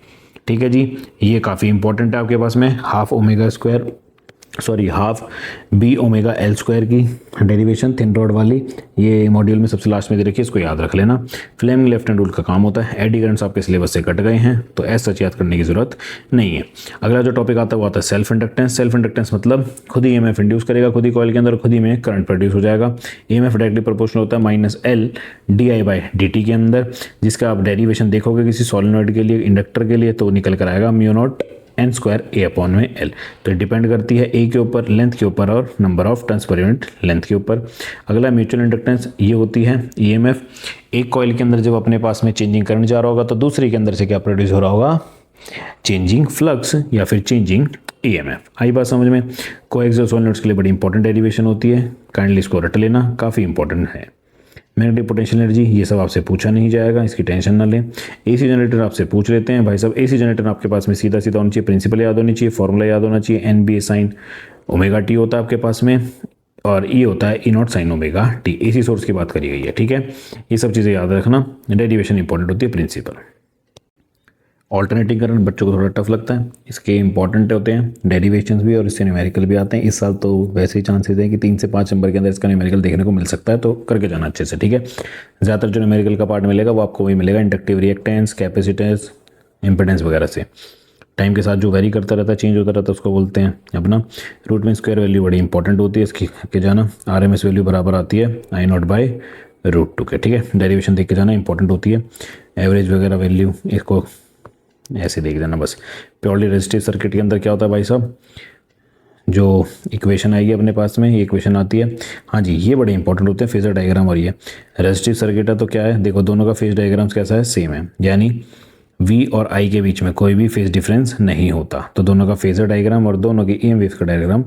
ठीक है जी, ये काफ़ी इंपॉर्टेंट है आपके पास में। Half B omega L square की डेरिवेशन थिन रॉड वाली, ये मॉड्यूल में सबसे लास्ट में दे रखी है, इसको याद रख लेना। फ्लेमिंग लेफ्ट हैंड रूल का काम होता है। एडी करंट्स आपके सिलेबस से कट गए हैं तो ऐसा सच याद करने की जरूरत नहीं है। अगला जो टॉपिक आता है वो आता है सेल्फ इंडक्टेंस। सेल्फ इंडक्टेंस मतलब खुद ही ईएमएफ इंड्यूस करेगा, खुद ही कॉइल के अंदर खुद ही में करंट प्रोड्यूस हो जाएगा। ईएमएफ डायरेक्टली प्रोपोर्शनल होता है -L di/dt के अंदर, जिसका आप डेरिवेशन देखोगे किसी सोलेनॉइड के लिए, इंडक्टर के लिए, तो निकल कर आएगा μ0 n² A/L। तो डिपेंड करती है ए के ऊपर, लेंथ के ऊपर और number of turns per unit length के ऊपर। अगला म्यूचुअल इंडक्टेंस, ये होती है ईएमएफ। एक कॉइल के अंदर जब अपने पास में चेंजिंग करंट जा रहा होगा तो दूसरी के अंदर से क्या प्रोड्यूस हो रहा होगा, चेंजिंग फ्लक्स या फिर चेंजिंग ईएमएफ। आई बात समझ में। कोएक्सियल सोलेनॉइड्स के लिए बड़ी इंपॉर्टेंट डेरिवेशन होती है, काइंडली इसको रट लेना, काफ़ी इंपॉर्टेंट है। मैग्नेटिक पोटेंशियल एनर्जी, ये सब आपसे पूछा नहीं जाएगा, इसकी टेंशन ना लें। एसी जनरेटर आपसे पूछ लेते हैं भाई साहब। एसी जनरेटर आपके पास में सीधा सीधा होना चाहिए, प्रिंसिपल याद होनी चाहिए, फॉर्मूला याद होना चाहिए। NBA साइन ओमेगा टी होता है आपके पास में और ये होता है E0 sine omega T. AC source की बात करी गई है, ठीक है। ये सब चीज़ें याद रखना, डेरिवेशन इंपॉर्टेंट होती है, प्रिंसिपल। ऑल्टरनेटिंग करंट बच्चों को थोड़ा टफ लगता है, इसके इंपॉर्टेंट होते हैं डेरिवेशंस भी और इससे न्यूमेरिकल भी आते हैं। इस साल तो वैसे ही चांसेस हैं कि 3 से 5 नंबर के अंदर इसका न्यूमेरिकल देखने को मिल सकता है, तो करके जाना अच्छे से, ठीक है। ज़्यादातर जो न्यूमेरिकल का पार्ट मिलेगा वो आपको वही मिलेगा, इंडक्टिव रिएक्टेंस, कैपेसिटेंस, इंपेडेंस वगैरह से। टाइम के साथ जो वेरी करता रहता है, चेंज होता रहता है, उसको बोलते हैं अपना रूट मीन स्क्वायर वैल्यू। बड़ी इंपॉर्टेंट होती है इसकी के जाना। RMS वैल्यू बराबर आती है I0/√2 के, ठीक है। डेरिवेशन देख के जाना इंपॉर्टेंट होती है। एवरेज वगैरह वैल्यू इसको ऐसे देख देना बस। प्योरली रेजिस्टिव सर्किट के अंदर क्या होता है भाई साहब, जो इक्वेशन आएगी अपने पास में, ये इक्वेशन आती है, हाँ जी, ये बड़े इंपॉर्टेंट होते हैं फेजर डायग्राम। और ये रेजिस्टिव सर्किट है तो क्या है, देखो दोनों का फेज डायग्राम्स कैसा है, सेम है, यानी V और I के बीच में कोई भी फेज डिफरेंस नहीं होता, तो दोनों का फेजर डायग्राम और दोनों की EM वेव का डायग्राम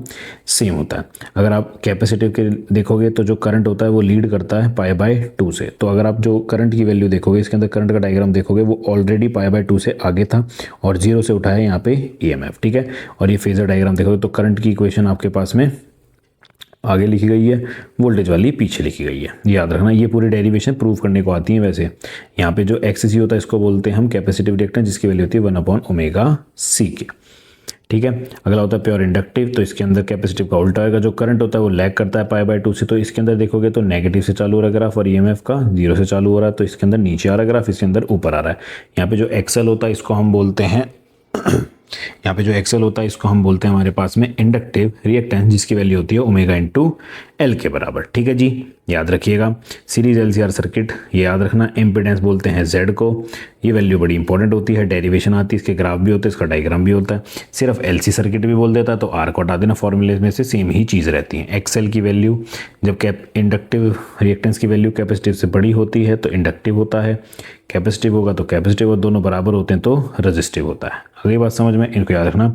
सेम होता है। अगर आप कैपेसिटिव के देखोगे तो जो करंट होता है वो लीड करता है π/2 से, तो अगर आप जो करंट की वैल्यू देखोगे, इसके अंदर करंट का डायग्राम देखोगे, वो ऑलरेडी π/2 से आगे था और 0 से उठाया यहाँ पे EMF, ठीक है। और ये फेजर डायग्राम देखोगे तो करंट की इक्वेशन आपके पास में आगे लिखी गई है, वोल्टेज वाली पीछे लिखी गई है, याद रखना। ये पूरी डेरिवेशन प्रूव करने को आती है। वैसे यहाँ पे जो XC होता है इसको बोलते हैं हम कैपेसिटिव रिएक्टेंस, जिसकी वैल्यू होती है 1/ωc के, ठीक है। अगला होता है प्योर इंडक्टिव, तो इसके अंदर कैपेसिटिव का उल्टा होगा, जो करंट होता है वो लैग करता है π/2 से, तो इसके अंदर देखोगे तो नेगेटिव से चालू हो रहा है ग्राफ और EMF का 0 से चालू हो रहा है, तो इसके अंदर नीचे आ रहा है ग्राफ, इसके अंदर ऊपर आ रहा है। यहाँ पे जो XL होता है इसको हम बोलते हैं यहाँ पे जो XL होता है इसको हम बोलते हैं हमारे पास में इंडक्टिव रिएक्टेंस, जिसकी वैल्यू होती है ω/L के बराबर, ठीक है जी, याद रखिएगा। सीरीज LCR सर्किट, ये याद रखना। इम्पीडेंस बोलते हैं Z को, ये वैल्यू बड़ी इंपॉर्टेंट होती है, डेरिवेशन आती है, इसके ग्राफ भी होते हैं, इसका डायग्राम भी होता है। सिर्फ LC सर्किट भी बोल देता है तो R को हटा देना, फॉर्मूले में से सेम ही चीज़ रहती है। XL की वैल्यू जब इंडक्टिव रिएक्टेंस की वैल्यू कैपेसिटिव से बड़ी होती है तो इंडक्टिव होता है, कैपेसिटिव होगा तो कैपेसिटिव, और दोनों बराबर होते हैं तो रेजिस्टिव होता है। अगली बात समझ में, इनको याद रखना।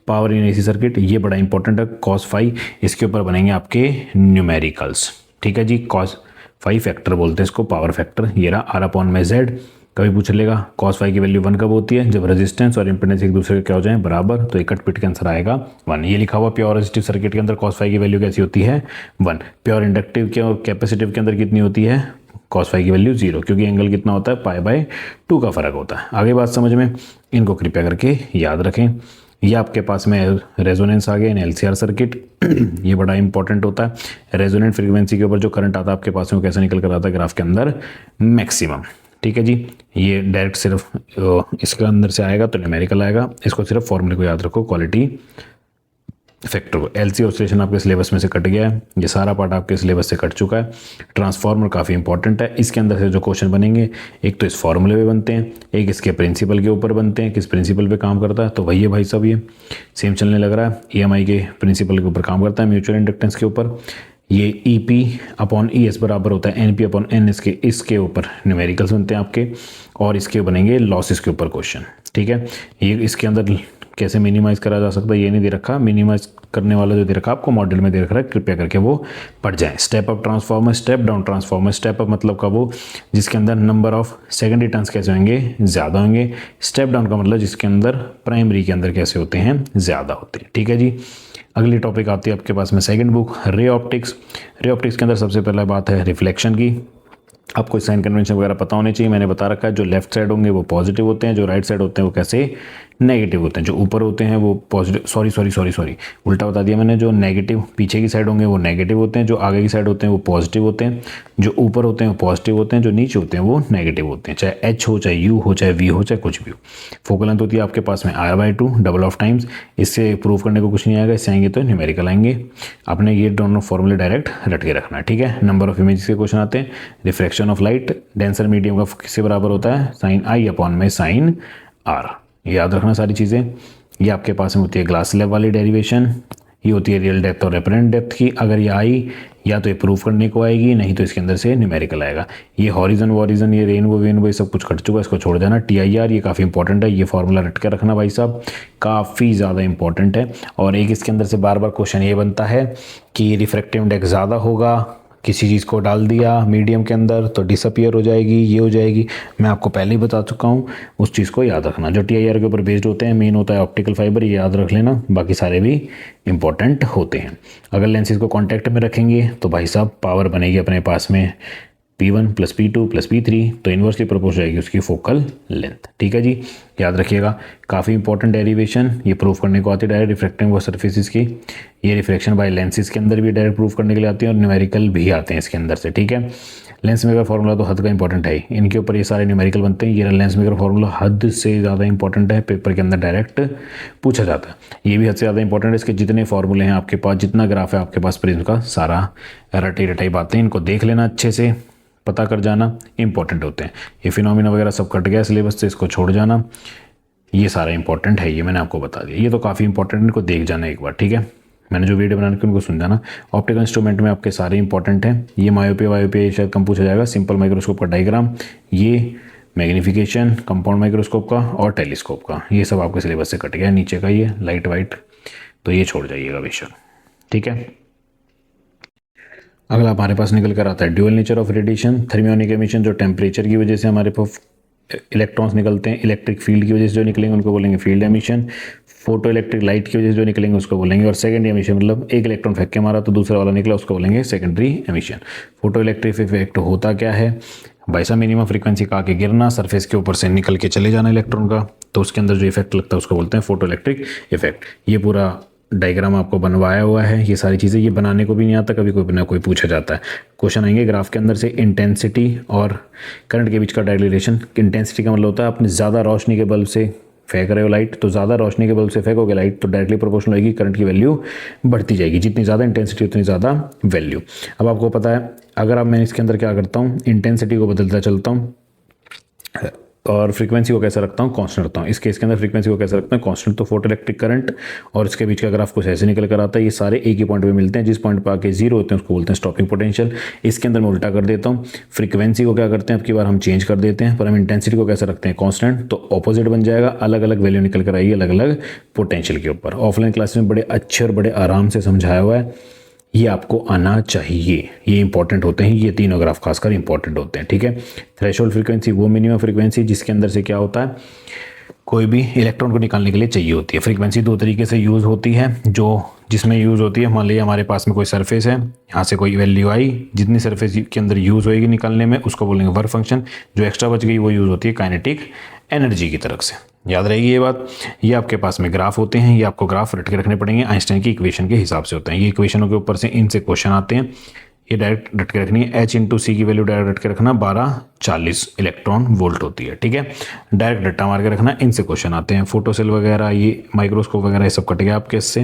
पावर इन AC सर्किट, ये बड़ा इंपॉर्टेंट है, cos∅, इसके ऊपर बनेंगे आपके न्यूमेरिकल्स, ठीक है जी। cos∅ फैक्टर बोलते हैं इसको, पावर फैक्टर, ये रहा R/Z। कभी पूछ लेगा cos∅ की वैल्यू 1 कब होती है, जब रेजिस्टेंस और इंपेडेंस एक दूसरे के क्या हो जाए बराबर, तो एक पिट के आंसर आएगा 1। ये लिखा हुआ प्योर रेजिस्टिव सर्किट के अंदर cos∅ की वैल्यू कैसी होती है 1। प्योर इंडक्टिव के और कैपेसिटिव के अंदर कितनी होती है cos∅ की वैल्यू 0, क्योंकि एंगल कितना होता है π/2 का फर्क होता है। आगे बात समझ में, इनको कृपया करके याद रखें। ये आपके पास में रेजोनेंस आ गया इन LCR सर्किट, ये बड़ा इंपॉर्टेंट होता है। रेजोनेंट फ्रीक्वेंसी के ऊपर जो करंट आता है आपके पास में वो कैसे निकल कर आता है ग्राफ के अंदर, मैक्सिमम, ठीक है जी। ये डायरेक्ट सिर्फ इसके अंदर से आएगा तो न्यूमेरिकल आएगा, इसको सिर्फ फॉर्मूले को याद रखो, क्वालिटी फैक्टर को। LC ऑसिलेशन आपके सिलेबस में से कट गया है, ये सारा पार्ट आपके सिलेबस से कट चुका है। ट्रांसफार्मर काफ़ी इंपॉर्टेंट है, इसके अंदर से जो क्वेश्चन बनेंगे एक तो इस फॉर्मूले पे बनते हैं, एक इसके प्रिंसिपल के ऊपर बनते हैं, किस प्रिंसिपल पे काम करता है, तो वही है भाई साहब, ये सेम चलने लग रहा है। EMI के प्रिंसिपल के ऊपर काम करता है, म्यूचुअल इंडक्टेंस के ऊपर। ये EP/ES बराबर होता है NP/N, इसके ऊपर न्यूमेरिकल्स बनते हैं आपके, और इसके बनेंगे लॉसेस के ऊपर क्वेश्चन, ठीक है। ये इसके अंदर कैसे मिनिमाइज़ करा जा सकता है ये नहीं दे रखा, मिनिमाइज़ करने वाला जो दे रखा आपको मॉड्यूल में दे रखा है, कृपया करके वो पढ़ जाएं। Step up transformer, step down transformer. Step up मतलब का वो जिसके अंदर नंबर ऑफ सेकेंडरी टर्न्स कैसे होंगे, ज़्यादा होंगे। स्टेप डाउन का मतलब जिसके अंदर प्राइमरी के अंदर कैसे होते हैं, ज़्यादा होते हैं। ठीक है जी। अगली टॉपिक आती है आपके पास में second book, ray optics. Ray optics के अंदर सबसे पहला बात है रिफ्लेक्शन की। आपको साइन कन्वेंशन वगैरह पता होने चाहिए। मैंने बता रखा है जो लेफ्ट साइड होंगे वो पॉजिटिव होते हैं, जो राइट साइड होते हैं वो कैसे नेगेटिव होते हैं। जो ऊपर होते हैं वो पॉजिटिव, सॉरी उल्टा बता दिया मैंने। जो नेगेटिव पीछे की साइड होंगे वो नेगेटिव होते हैं, जो आगे की साइड होते हैं वो पॉजिटिव होते हैं, जो ऊपर होते हैं वो पॉजिटिव होते हैं, जो नीचे होते हैं वो नेगेटिव होते हैं। चाहे एच हो, चाहे यू हो, चाहे वी हो, चाहे कुछ भी हो। फोकल लेंथ होती है आपके पास में R/2 डबल ऑफ टाइम्स। इससे प्रूव करने को कुछ नहीं आएगा, इससे आएंगे तो न्यूमेरिकल आएंगे। आपने ये दोनों फॉर्मूले डायरेक्ट रट के रखना है। ठीक है। नंबर ऑफ इमेजेस के क्वेश्चन आते हैं। Refraction of light denser medium का किससे बराबर होता है, sin I अपॉन में sin R। याद रखना सारी चीज़ें। ये आपके पास में होती है ग्लास स्लैब वाली डेरिवेशन, ये होती है रियल डेप्थ और रेफरेंट डेप्थ की। अगर ये आई या तो ये प्रूफ करने को आएगी, नहीं तो इसके अंदर से न्यूमेरिकल आएगा। ये हॉरिजन वॉरिजन, ये रेनबो वेनबो, ये सब कुछ कट चुका है, इसको छोड़ देना। TIR ये काफ़ी इंपॉर्टेंट है, ये फॉर्मूला रट के रखना भाई साहब, काफ़ी ज़्यादा इंपॉर्टेंट है। और एक इसके अंदर से बार बार क्वेश्चन ये बनता है कि रिफ्रैक्टिव इंडेक्स ज़्यादा होगा, किसी चीज़ को डाल दिया मीडियम के अंदर तो डिसअपियर हो जाएगी, ये हो जाएगी। मैं आपको पहले ही बता चुका हूँ, उस चीज़ को याद रखना। जो TIR के ऊपर बेस्ड होते हैं, मेन होता है ऑप्टिकल फाइबर, ये याद रख लेना, बाकी सारे भी इंपॉर्टेंट होते हैं। अगर लेंसेज को कॉन्टैक्ट में रखेंगे तो भाई साहब पावर बनेगी अपने पास में P1 + P2 + P3, तो इन्वर्सली प्रोपोर्शनल जाएगी उसकी फोकल लेंथ। ठीक है जी, याद रखिएगा। काफ़ी इंपॉर्टेंट डेरिवेशन, ये प्रूव करने को आती है डायरेक्ट रिफ्रैक्टिंग सर्फेसिस की। ये रिफ्लेक्शन बाय लेंसेज के अंदर भी डायरेक्ट प्रूव करने के लिए आती है और न्यूमेरिकल भी आते हैं इसके अंदर से। ठीक है। लेंस मेकर फार्मूला तो हद का इंपॉर्टेंट है, इनके ऊपर ये सारे न्यूमेरिकल बनते हैं। ये लेंस मेकर फार्मूला हद से ज़्यादा इंपॉर्टेंट है, पेपर के अंदर डायरेक्ट पूछा जाता है। ये भी हद से ज़्यादा इंपॉर्टेंट है। इसके जितने फार्मूले हैं आपके पास, जितना ग्राफ है आपके पास प्रिज्म का, सारा रटी रटाई बातें, इनको देख लेना अच्छे से, पता कर जाना, इंपॉर्टेंट होते हैं। ये फिनोमिना वगैरह सब कट गया सिलेबस से, इसको छोड़ जाना, ये सारा इंपॉर्टेंट है, ये मैंने आपको बता दिया। ये तो काफ़ी इंपॉर्टेंट, इनको देख जाना एक बार। ठीक है। मैंने जो वीडियो बनाने की उनको सुन जाना। ऑप्टिकल इंस्ट्रूमेंट में आपके सारे इंपॉर्टेंट हैं। ये मायोपिया शायद कम पूछा जाएगा। सिंपल माइक्रोस्कोप का डायग्राम, ये मैग्नीफिकेशन, कंपाउंड माइक्रोस्कोप का और टेलीस्कोप का, ये सब आपके सिलेबस से कट गया। नीचे का ये लाइट वाइट, तो ये छोड़ जाइएगा बेशक। ठीक है। अगला हमारे पास निकल कर आता है dual nature of radiation, thermionic emission, जो टेम्परेचर की वजह से हमारे पास इलेक्ट्रॉन्स निकलते हैं, इलेक्ट्रिक फील्ड की वजह से जो निकलेंगे उनको बोलेंगे field emission. Photo electric light की वजह से जो निकलेंगे उसको बोलेंगे, और सेकेंडरी एमिशन मतलब एक इलेक्ट्रॉन फेंक के मारा तो दूसरा वाला निकला, उसको बोलेंगे secondary emission. Photo electric effect होता क्या है भाई साहब, मिनिमम फ्रीक्वेंसी का आके गिरना, सरफेस के ऊपर से निकल के चले जाना इलेक्ट्रॉन का, तो उसके अंदर जो इफेक्ट लगता है उसको बोलते हैं फोटो इलेक्ट्रिक इफेक्ट। ये पूरा डायग्राम आपको बनवाया हुआ है। ये सारी चीज़ें, ये बनाने को भी नहीं आता, कभी कोई ना कोई पूछा जाता है। क्वेश्चन आएंगे ग्राफ के अंदर से, इंटेंसिटी और करंट के बीच का डायरेक्ट रिलेशन। इंटेंसिटी का मतलब होता है आपने ज़्यादा रोशनी के बल्ब से फेंक रहे हो लाइट, तो ज़्यादा रोशनी के बल्ब से फेंकोगे लाइट तो डायरेक्टली प्रोपोर्शनल होगी, करंट की वैल्यू बढ़ती जाएगी। जितनी ज़्यादा इंटेंसिटी उतनी ज़्यादा वैल्यू। अब आपको पता है, अगर अब मैं इसके अंदर क्या करता हूँ, इंटेंसिटी को बदलता चलता हूँ और फ्रीक्वेंसी को कैसे रखता हूँ, कांस्टेंट रखता हूँ। इस केस के अंदर फ्रीक्वेंसी को कैसे रखता हूँ, कांस्टेंट। तो फोटो इलेक्ट्रिक करंट और इसके बीच का ग्राफ कुछ ऐसे निकल कर आता है। ये सारे एक ही पॉइंट पे मिलते हैं, जिस पॉइंट पर आके जीरो होते हैं उसको बोलते हैं स्टॉपिंग पोटेंशियल। इसके अंदर मैं उल्टा कर देता हूँ, फ्रीक्वेंसी को क्या करते हैं अब की बार हम चेंज कर देते हैं, पर हम इंटेंसिटी को कैसे रखते हैं, कांस्टेंट। तो ऑपोजिट बन जाएगा, अलग अलग वैल्यू निकल कर आएगी अलग अलग पोटेंशियल के ऊपर। ऑफलाइन क्लास में बड़े अच्छे और बड़े आराम से समझाया हुआ है, ये आपको आना चाहिए। ये इंपॉर्टेंट होते हैं, ये तीनों ग्राफ खासकर इंपॉर्टेंट होते हैं। ठीक है। थ्रेशोल्ड फ्रीक्वेंसी वो मिनिमम फ्रीक्वेंसी जिसके अंदर से क्या होता है, कोई भी इलेक्ट्रॉन को निकालने के लिए चाहिए होती है। फ्रीक्वेंसी दो तरीके से यूज़ होती है, जो जिसमें यूज़ होती है, मान लीजिए हमारे पास में कोई सरफेस है, यहाँ से कोई वैल्यू आई, जितनी सरफेस के अंदर यूज़ होएगी निकालने में उसको बोलेंगे वर्क फंक्शन। जो एक्स्ट्रा बच गई वो यूज़ होती है काइनेटिक एनर्जी की तरफ से। याद रहेगी ये बात। ये आपके पास में ग्राफ होते हैं, ये आपको ग्राफ रट के रखने पड़ेंगे, आइंस्टाइन की इक्वेशन के हिसाब से होते हैं। ये इक्वेशनों के ऊपर से इनसे क्वेश्चन आते हैं, ये डायरेक्ट रट के रखनी है। H/C की वैल्यू डायरेक्ट रट के रखना, 1240 इलेक्ट्रॉन वोल्ट होती है। ठीक है। डायरेक्ट रट्टा मार के रखना, इनसे क्वेश्चन आते हैं। फोटो सेल वगैरह, ये माइक्रोस्कोप वगैरह, ये सब कट गया आपके इससे।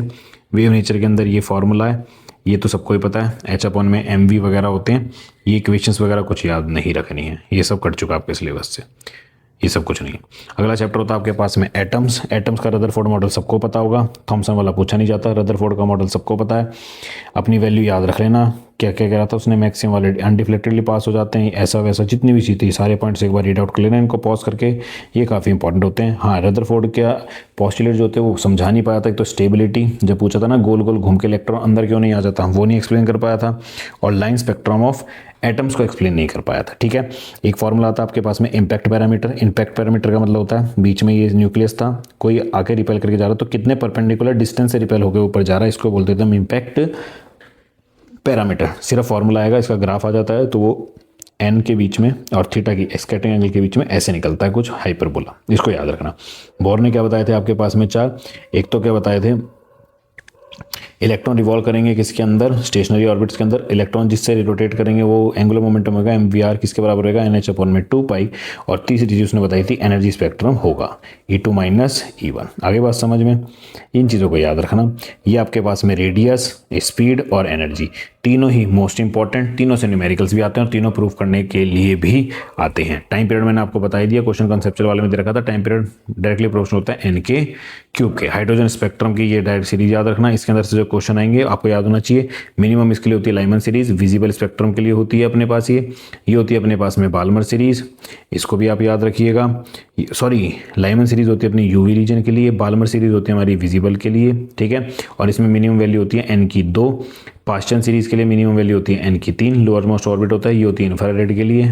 वेव नेचर के अंदर ये फॉर्मूला है, ये तो सबको ही पता है, H/mv वगैरह होते हैं। ये इक्वेशंस वगैरह कुछ याद नहीं रखनी है, ये सब कट चुका आपके सिलेबस से, ये सब कुछ नहीं। अगला चैप्टर होता है आपके पास में एटम्स। एटम्स का रदरफोर्ड मॉडल सबको पता होगा, थॉमसन वाला पूछा नहीं जाता। रदरफोर्ड का मॉडल सबको पता है, अपनी वैल्यू याद रख लेना। क्या क्या कह रहा था उसने, मैक्सिमम वाले अनडिफ्लेक्टेडली पास हो जाते हैं, ऐसा वैसा जितनी भी चीज़ थी सारे पॉइंट्स एक बार रीड आउट कर लेना, इनको पॉज करके, ये काफ़ी इंपॉर्टेंट होते हैं। हाँ, रदरफोर्ड का पोस्टुलेट जो होते हैं वो समझा नहीं पाया था। एक तो स्टेबिलिटी, जब पूछा था ना गोल गोल घूम के इलेक्ट्रॉन अंदर क्यों नहीं आ जाता, वो नहीं एक्सप्लेन कर पाया था, और लाइन स्पेक्ट्रम ऑफ एटम्स को एक्सप्लेन नहीं कर पाया था। ठीक है, एक फॉर्मूला आता है आपके पास में इम्पैक्ट पैरामीटर। इम्पैक्ट पैरामीटर का मतलब होता है बीच में ये न्यूक्लियस था, कोई आके रिपेल करके जा रहा है तो कितने परपेंडिकुलर डिस्टेंस से रिपेल होकर ऊपर जा रहा है, इसको बोलते थे हम इम्पैक्ट पैरामीटर। सिर्फ फॉर्मूला आएगा, इसका ग्राफ आ जाता है, तो वो एन के बीच में और थीटा की स्कैटरिंग एंगल के बीच में ऐसे निकलता है कुछ हाइपरबोला, इसको याद रखना। बोर ने क्या बताए थे आपके पास में चार, एक तो क्या बताए थे, इलेक्ट्रॉन रिवॉल्व करेंगे किसके अंदर, स्टेशनरी ऑर्बिट्स के अंदर, इलेक्ट्रॉन जिससे रोटेट करेंगे वो एंगुलर मोमेंटम होगा mvr किसके बराबर होगा, NH/2 और तीसरी चीज़ उसने बताई थी एनर्जी स्पेक्ट्रम होगा E2 - E1। आगे बात समझ में, इन चीज़ों को याद रखना। ये आपके पास में रेडियस, स्पीड और एनर्जी तीनों ही मोस्ट इंपॉर्टेंट, तीनों से न्यूमेरिकल्स भी आते हैं और तीनों प्रूफ करने के लिए भी आते हैं। टाइम पीरियड मैंने आपको बता ही दिया, क्वेश्चन कंसेप्चुअल वाले में दे रखा था, टाइम पीरियड डायरेक्टली प्रोपोर्शनल होता है n के क्यूब के। हाइड्रोजन स्पेक्ट्रम की ये डायरेक्ट सीरीज याद रखना, इसके अंदर से जो क्वेश्चन आएंगे आपको याद होना चाहिए। मिनिमम इसके लिए होती है लाइमन सीरीज, विजिबल स्पेक्ट्रम के लिए होती है अपने पास ये होती है अपने पास में बाल्मर सीरीज, इसको भी आप याद रखिएगा। सॉरी, लाइमन सीरीज होती है अपनी यूवी रीजन के लिए, बाल्मर सीरीज होती है हमारी विजिबल के लिए। ठीक है, और इसमें मिनिमम वैल्यू होती है n की 2। पास्चन सीरीज के लिए मिनिमम वैल्यू होती है n की 3। लोअर मोस्ट ऑर्बिट होता है, ये होती है इंफ्रारेड के लिए,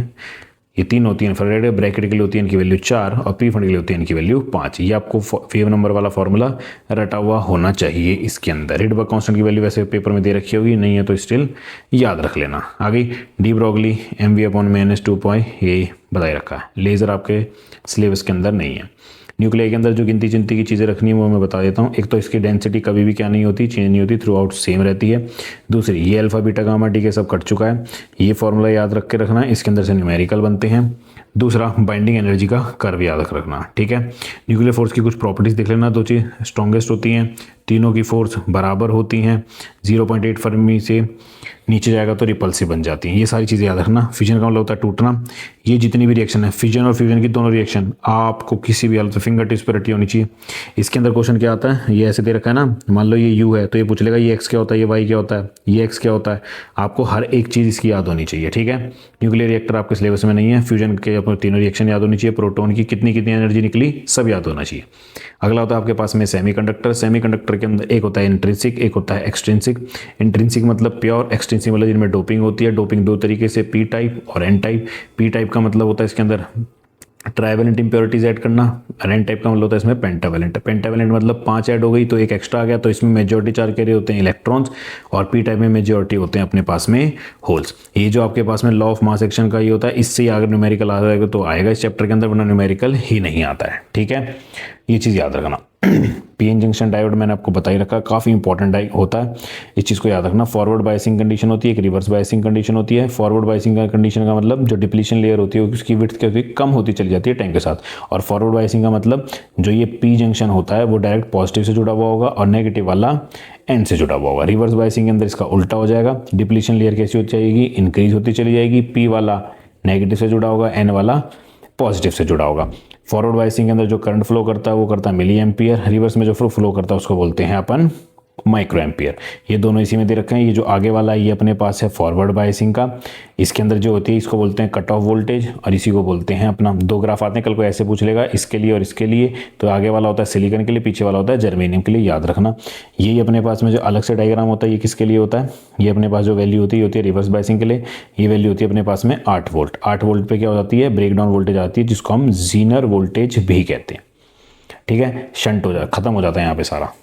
ये 3 होती है इंफ्रारेड। ब्रैकेट के लिए होती है n की वैल्यू 4 और पी फंड के लिए होती है n की वैल्यू 5। ये आपको 5 नंबर वाला फॉर्मूला रटा हुआ होना चाहिए इसके अंदर। हिल्बर्ग कांस्टेंट की वैल्यू वैसे पेपर में दे रखी होगी, नहीं है तो स्टिल याद रख लेना। आगे डी ब्रोगली mv/-2 ये बताए रखा है। लेज़र आपके सिलेबस के अंदर नहीं है। न्यूक्लियर के अंदर जो गिनती चिंती की चीज़ें रखनी है वो मैं बता देता हूँ। एक तो इसकी डेंसिटी कभी भी क्या नहीं होती, चेंज नहीं होती, थ्रू आउट सेम रहती है। दूसरी, ये अल्फा बीटा गामा डी के सब कट चुका है, ये फॉर्मूला याद रख के रखना है, इसके अंदर से न्यूमेरिकल बनते हैं। दूसरा, बाइंडिंग एनर्जी का कर्व याद रखना। ठीक है, न्यूक्लियर फोर्स की कुछ प्रॉपर्टीज देख लेना। दो चीज़ स्ट्रॉन्गेस्ट होती हैं, तीनों की फोर्स बराबर होती हैं, 0.8 फर्मी से नीचे जाएगा तो रिपल्सिव बन जाती हैं। ये सारी चीज़ें याद रखना। फिजन का मतलब होता है टूटना। ये जितनी भी रिएक्शन है, फिजन और फ्यूजन की दोनों रिएक्शन आपको किसी भी हालत में फिंगर टिप्स पर रटी होनी चाहिए। इसके अंदर क्वेश्चन क्या आता है, ये ऐसे दे रखा है ना, मान लो ये यू है तो ये पूछ लेगा ये एक्स क्या होता है, ये वाई क्या होता है, ये एक्स क्या होता है। आपको हर एक चीज़ इसकी याद होनी चाहिए। ठीक है, न्यूक्लियर रिएक्टर आपके सिलेबस में नहीं है। फ्यूजन के अपने तीनों रिएक्शन याद होनी चाहिए, प्रोटॉन की कितनी कितनी एनर्जी निकली सब याद होना चाहिए। अगला होता है आपके पास में सेमीकंडक्टर। सेमीकंडक्टर के अंदर एक होता है इंट्रिंसिक, एक होता है एक्सट्रिंसिक। इंट्रिंसिक मतलब प्योर, एक्सट्रिंसिक मतलब जिनमें डोपिंग होती है। डोपिंग दो तरीके से, पी टाइप और एन टाइप। पी टाइप का मतलब होता है इसके अंदर ट्राइवेलेंट इंप्योरिटीज ऐड करना, और एन टाइप का मतलब होता है इसमें पेंटावेलेंट। पेंटावेलेंट मतलब 5 ऐड हो गई तो एक एक्स्ट्रा आ गया, तो इसमें मेजॉरिटी चार्ज कैरी होते हैं इलेक्ट्रॉन्स, और पी टाइप में मेजॉरिटी होते हैं अपने पास में होल्स। ये जो आपके पास में लॉ ऑफ मास एक्शन का ये होता है, इससे अगर न्यूमेरिकल आ जाएगा तो आएगा इस चैप्टर के अंदर, वरना न्यूमेरिकल ही नहीं आता है। ठीक है, ये चीज़ याद रखना। पीएन जंक्शन डायोड मैंने आपको बता ही रखा, काफ़ी इंपॉर्टेंट डाई होता है, इस चीज़ को याद रखना। फॉरवर्ड बायसिंग कंडीशन होती है, एक रिवर्स बायसिंग कंडीशन होती है। फॉरवर्ड बायसिंग का कंडीशन का मतलब जो डिप्लीशन लेयर होती है उसकी विड्थ क्या होती है, कम होती चली जाती है टाइम के साथ। और फॉरवर्ड बायसिंग का मतलब जो ये पी जंक्शन होता है वो डायरेक्ट पॉजिटिव से जुड़ा हुआ होगा और नेगेटिव वाला एन से जुड़ा हुआ होगा। रिवर्स बायसिंग के अंदर इसका उल्टा हो जाएगा, डिप्लीशन लेयर कैसी होती जाएगी, इंक्रीज होती चली जाएगी, पी वाला नेगेटिव से जुड़ा होगा, एन वाला पॉजिटिव से जुड़ा होगा। फॉरवर्ड बायसिंग के अंदर जो करंट फ्लो करता है वो करता है मिली एम्पियर, रिवर्स में जो फ्लो करता है उसको बोलते हैं अपन माइक्रो एम्पियर। ये दोनों इसी में दे रखे हैं। ये जो आगे वाला है ये अपने पास है फॉरवर्ड बायसिंग का, इसके अंदर जो होती है इसको बोलते हैं कट ऑफ वोल्टेज, और इसी को बोलते हैं अपना, दो ग्राफ आते हैं, कल को ऐसे पूछ लेगा इसके लिए और इसके लिए, तो आगे वाला होता है सिलिकॉन के लिए, पीछे वाला होता है जर्मेनियम के लिए, याद रखना। यही अपने पास में जो अलग से डायग्राम होता है ये किसके लिए होता है, ये अपने पास जो वैल्यू होती है रिवर्स बायसिंग के लिए। ये वैल्यू होती है अपने पास में 8 वोल्ट। 8 वोल्ट पे क्या हो जाती है, ब्रेकडाउन वोल्टेज आती है, जिसको हम जीनर वोल्टेज भी कहते हैं। ठीक है, शंट हो जाता, खत्म हो जाता है यहाँ पे सारा।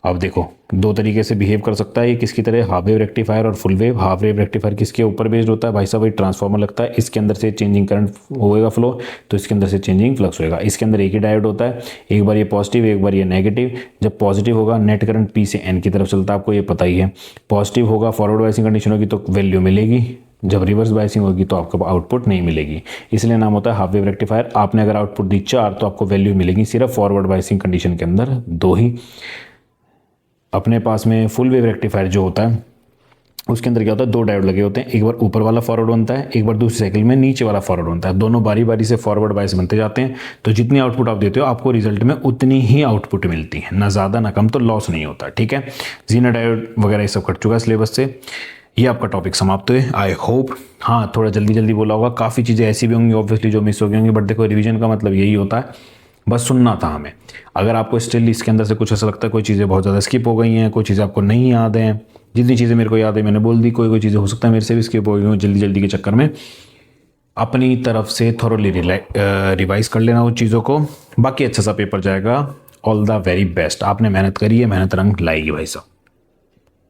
अब देखो दो तरीके से बिहेव कर सकता है ये, किसकी तरह, हाफ वेव रेक्टिफायर और full wave. Half wave rectifier किसके ऊपर बेस्ड होता है भाई साहब, वही ट्रांसफार्मर लगता है, इसके अंदर से चेंजिंग करंट होएगा फ्लो, तो इसके अंदर से चेंजिंग फ्लक्स होएगा। इसके अंदर एक ही डायोड होता है, एक बार ये पॉजिटिव एक बार ये नेगेटिव। जब पॉजिटिव होगा नेट करंट पी से एन की तरफ चलता है, आपको ये पता ही है। पॉजिटिव होगा, फॉरवर्ड बायसिंग कंडीशन होगी तो वैल्यू मिलेगी, जब रिवर्स बायसिंग होगी तो आपको आउटपुट नहीं मिलेगी, इसलिए नाम होता है हाफ वेव रेक्टिफायर। आपने अगर आउटपुट दी 4 तो आपको वैल्यू मिलेगी सिर्फ फॉरवर्ड बायसिंग कंडीशन के अंदर 2 ही। अपने पास में फुल वेव रेक्टिफायर जो होता है उसके अंदर क्या होता है, 2 डायोड लगे होते हैं, एक बार ऊपर वाला फॉरवर्ड बनता है, एक बार दूसरी साइकिल में नीचे वाला फॉरवर्ड बनता है, दोनों बारी बारी से फॉरवर्ड बायस बनते जाते हैं। तो जितनी आउटपुट आप देते हो आपको रिजल्ट में उतनी ही आउटपुट मिलती है, ना ज़्यादा ना कम, तो लॉस नहीं होता। ठीक है, जीना डायोड वगैरह ये सब कट चुका है सिलेबस से। ये आपका टॉपिक समाप्त हुए। आई होप, हाँ थोड़ा जल्दी जल्दी बोला होगा, काफ़ी चीज़ें ऐसी भी होंगी ऑब्वियसली जो मिस हो गई होंगी, बट देखो रिवीजन का मतलब यही होता है, बस सुनना था हमें। अगर आपको स्टिल इसके अंदर से कुछ ऐसा लगता है कोई चीज़ें बहुत ज़्यादा स्किप हो गई हैं, कोई चीज़ें आपको नहीं याद हैं, जितनी चीज़ें मेरे को याद है मैंने बोल दी, कोई चीज़ें हो सकता है मेरे से भी स्किप हो गई हों जल्दी जल्दी के चक्कर में, अपनी तरफ से थोरोली रिवाइज कर लेना उन चीज़ों को, बाकी अच्छा सा पेपर जाएगा। All the very best. आपने मेहनत करी है, मेहनत रंग लाएगी भाई साहब।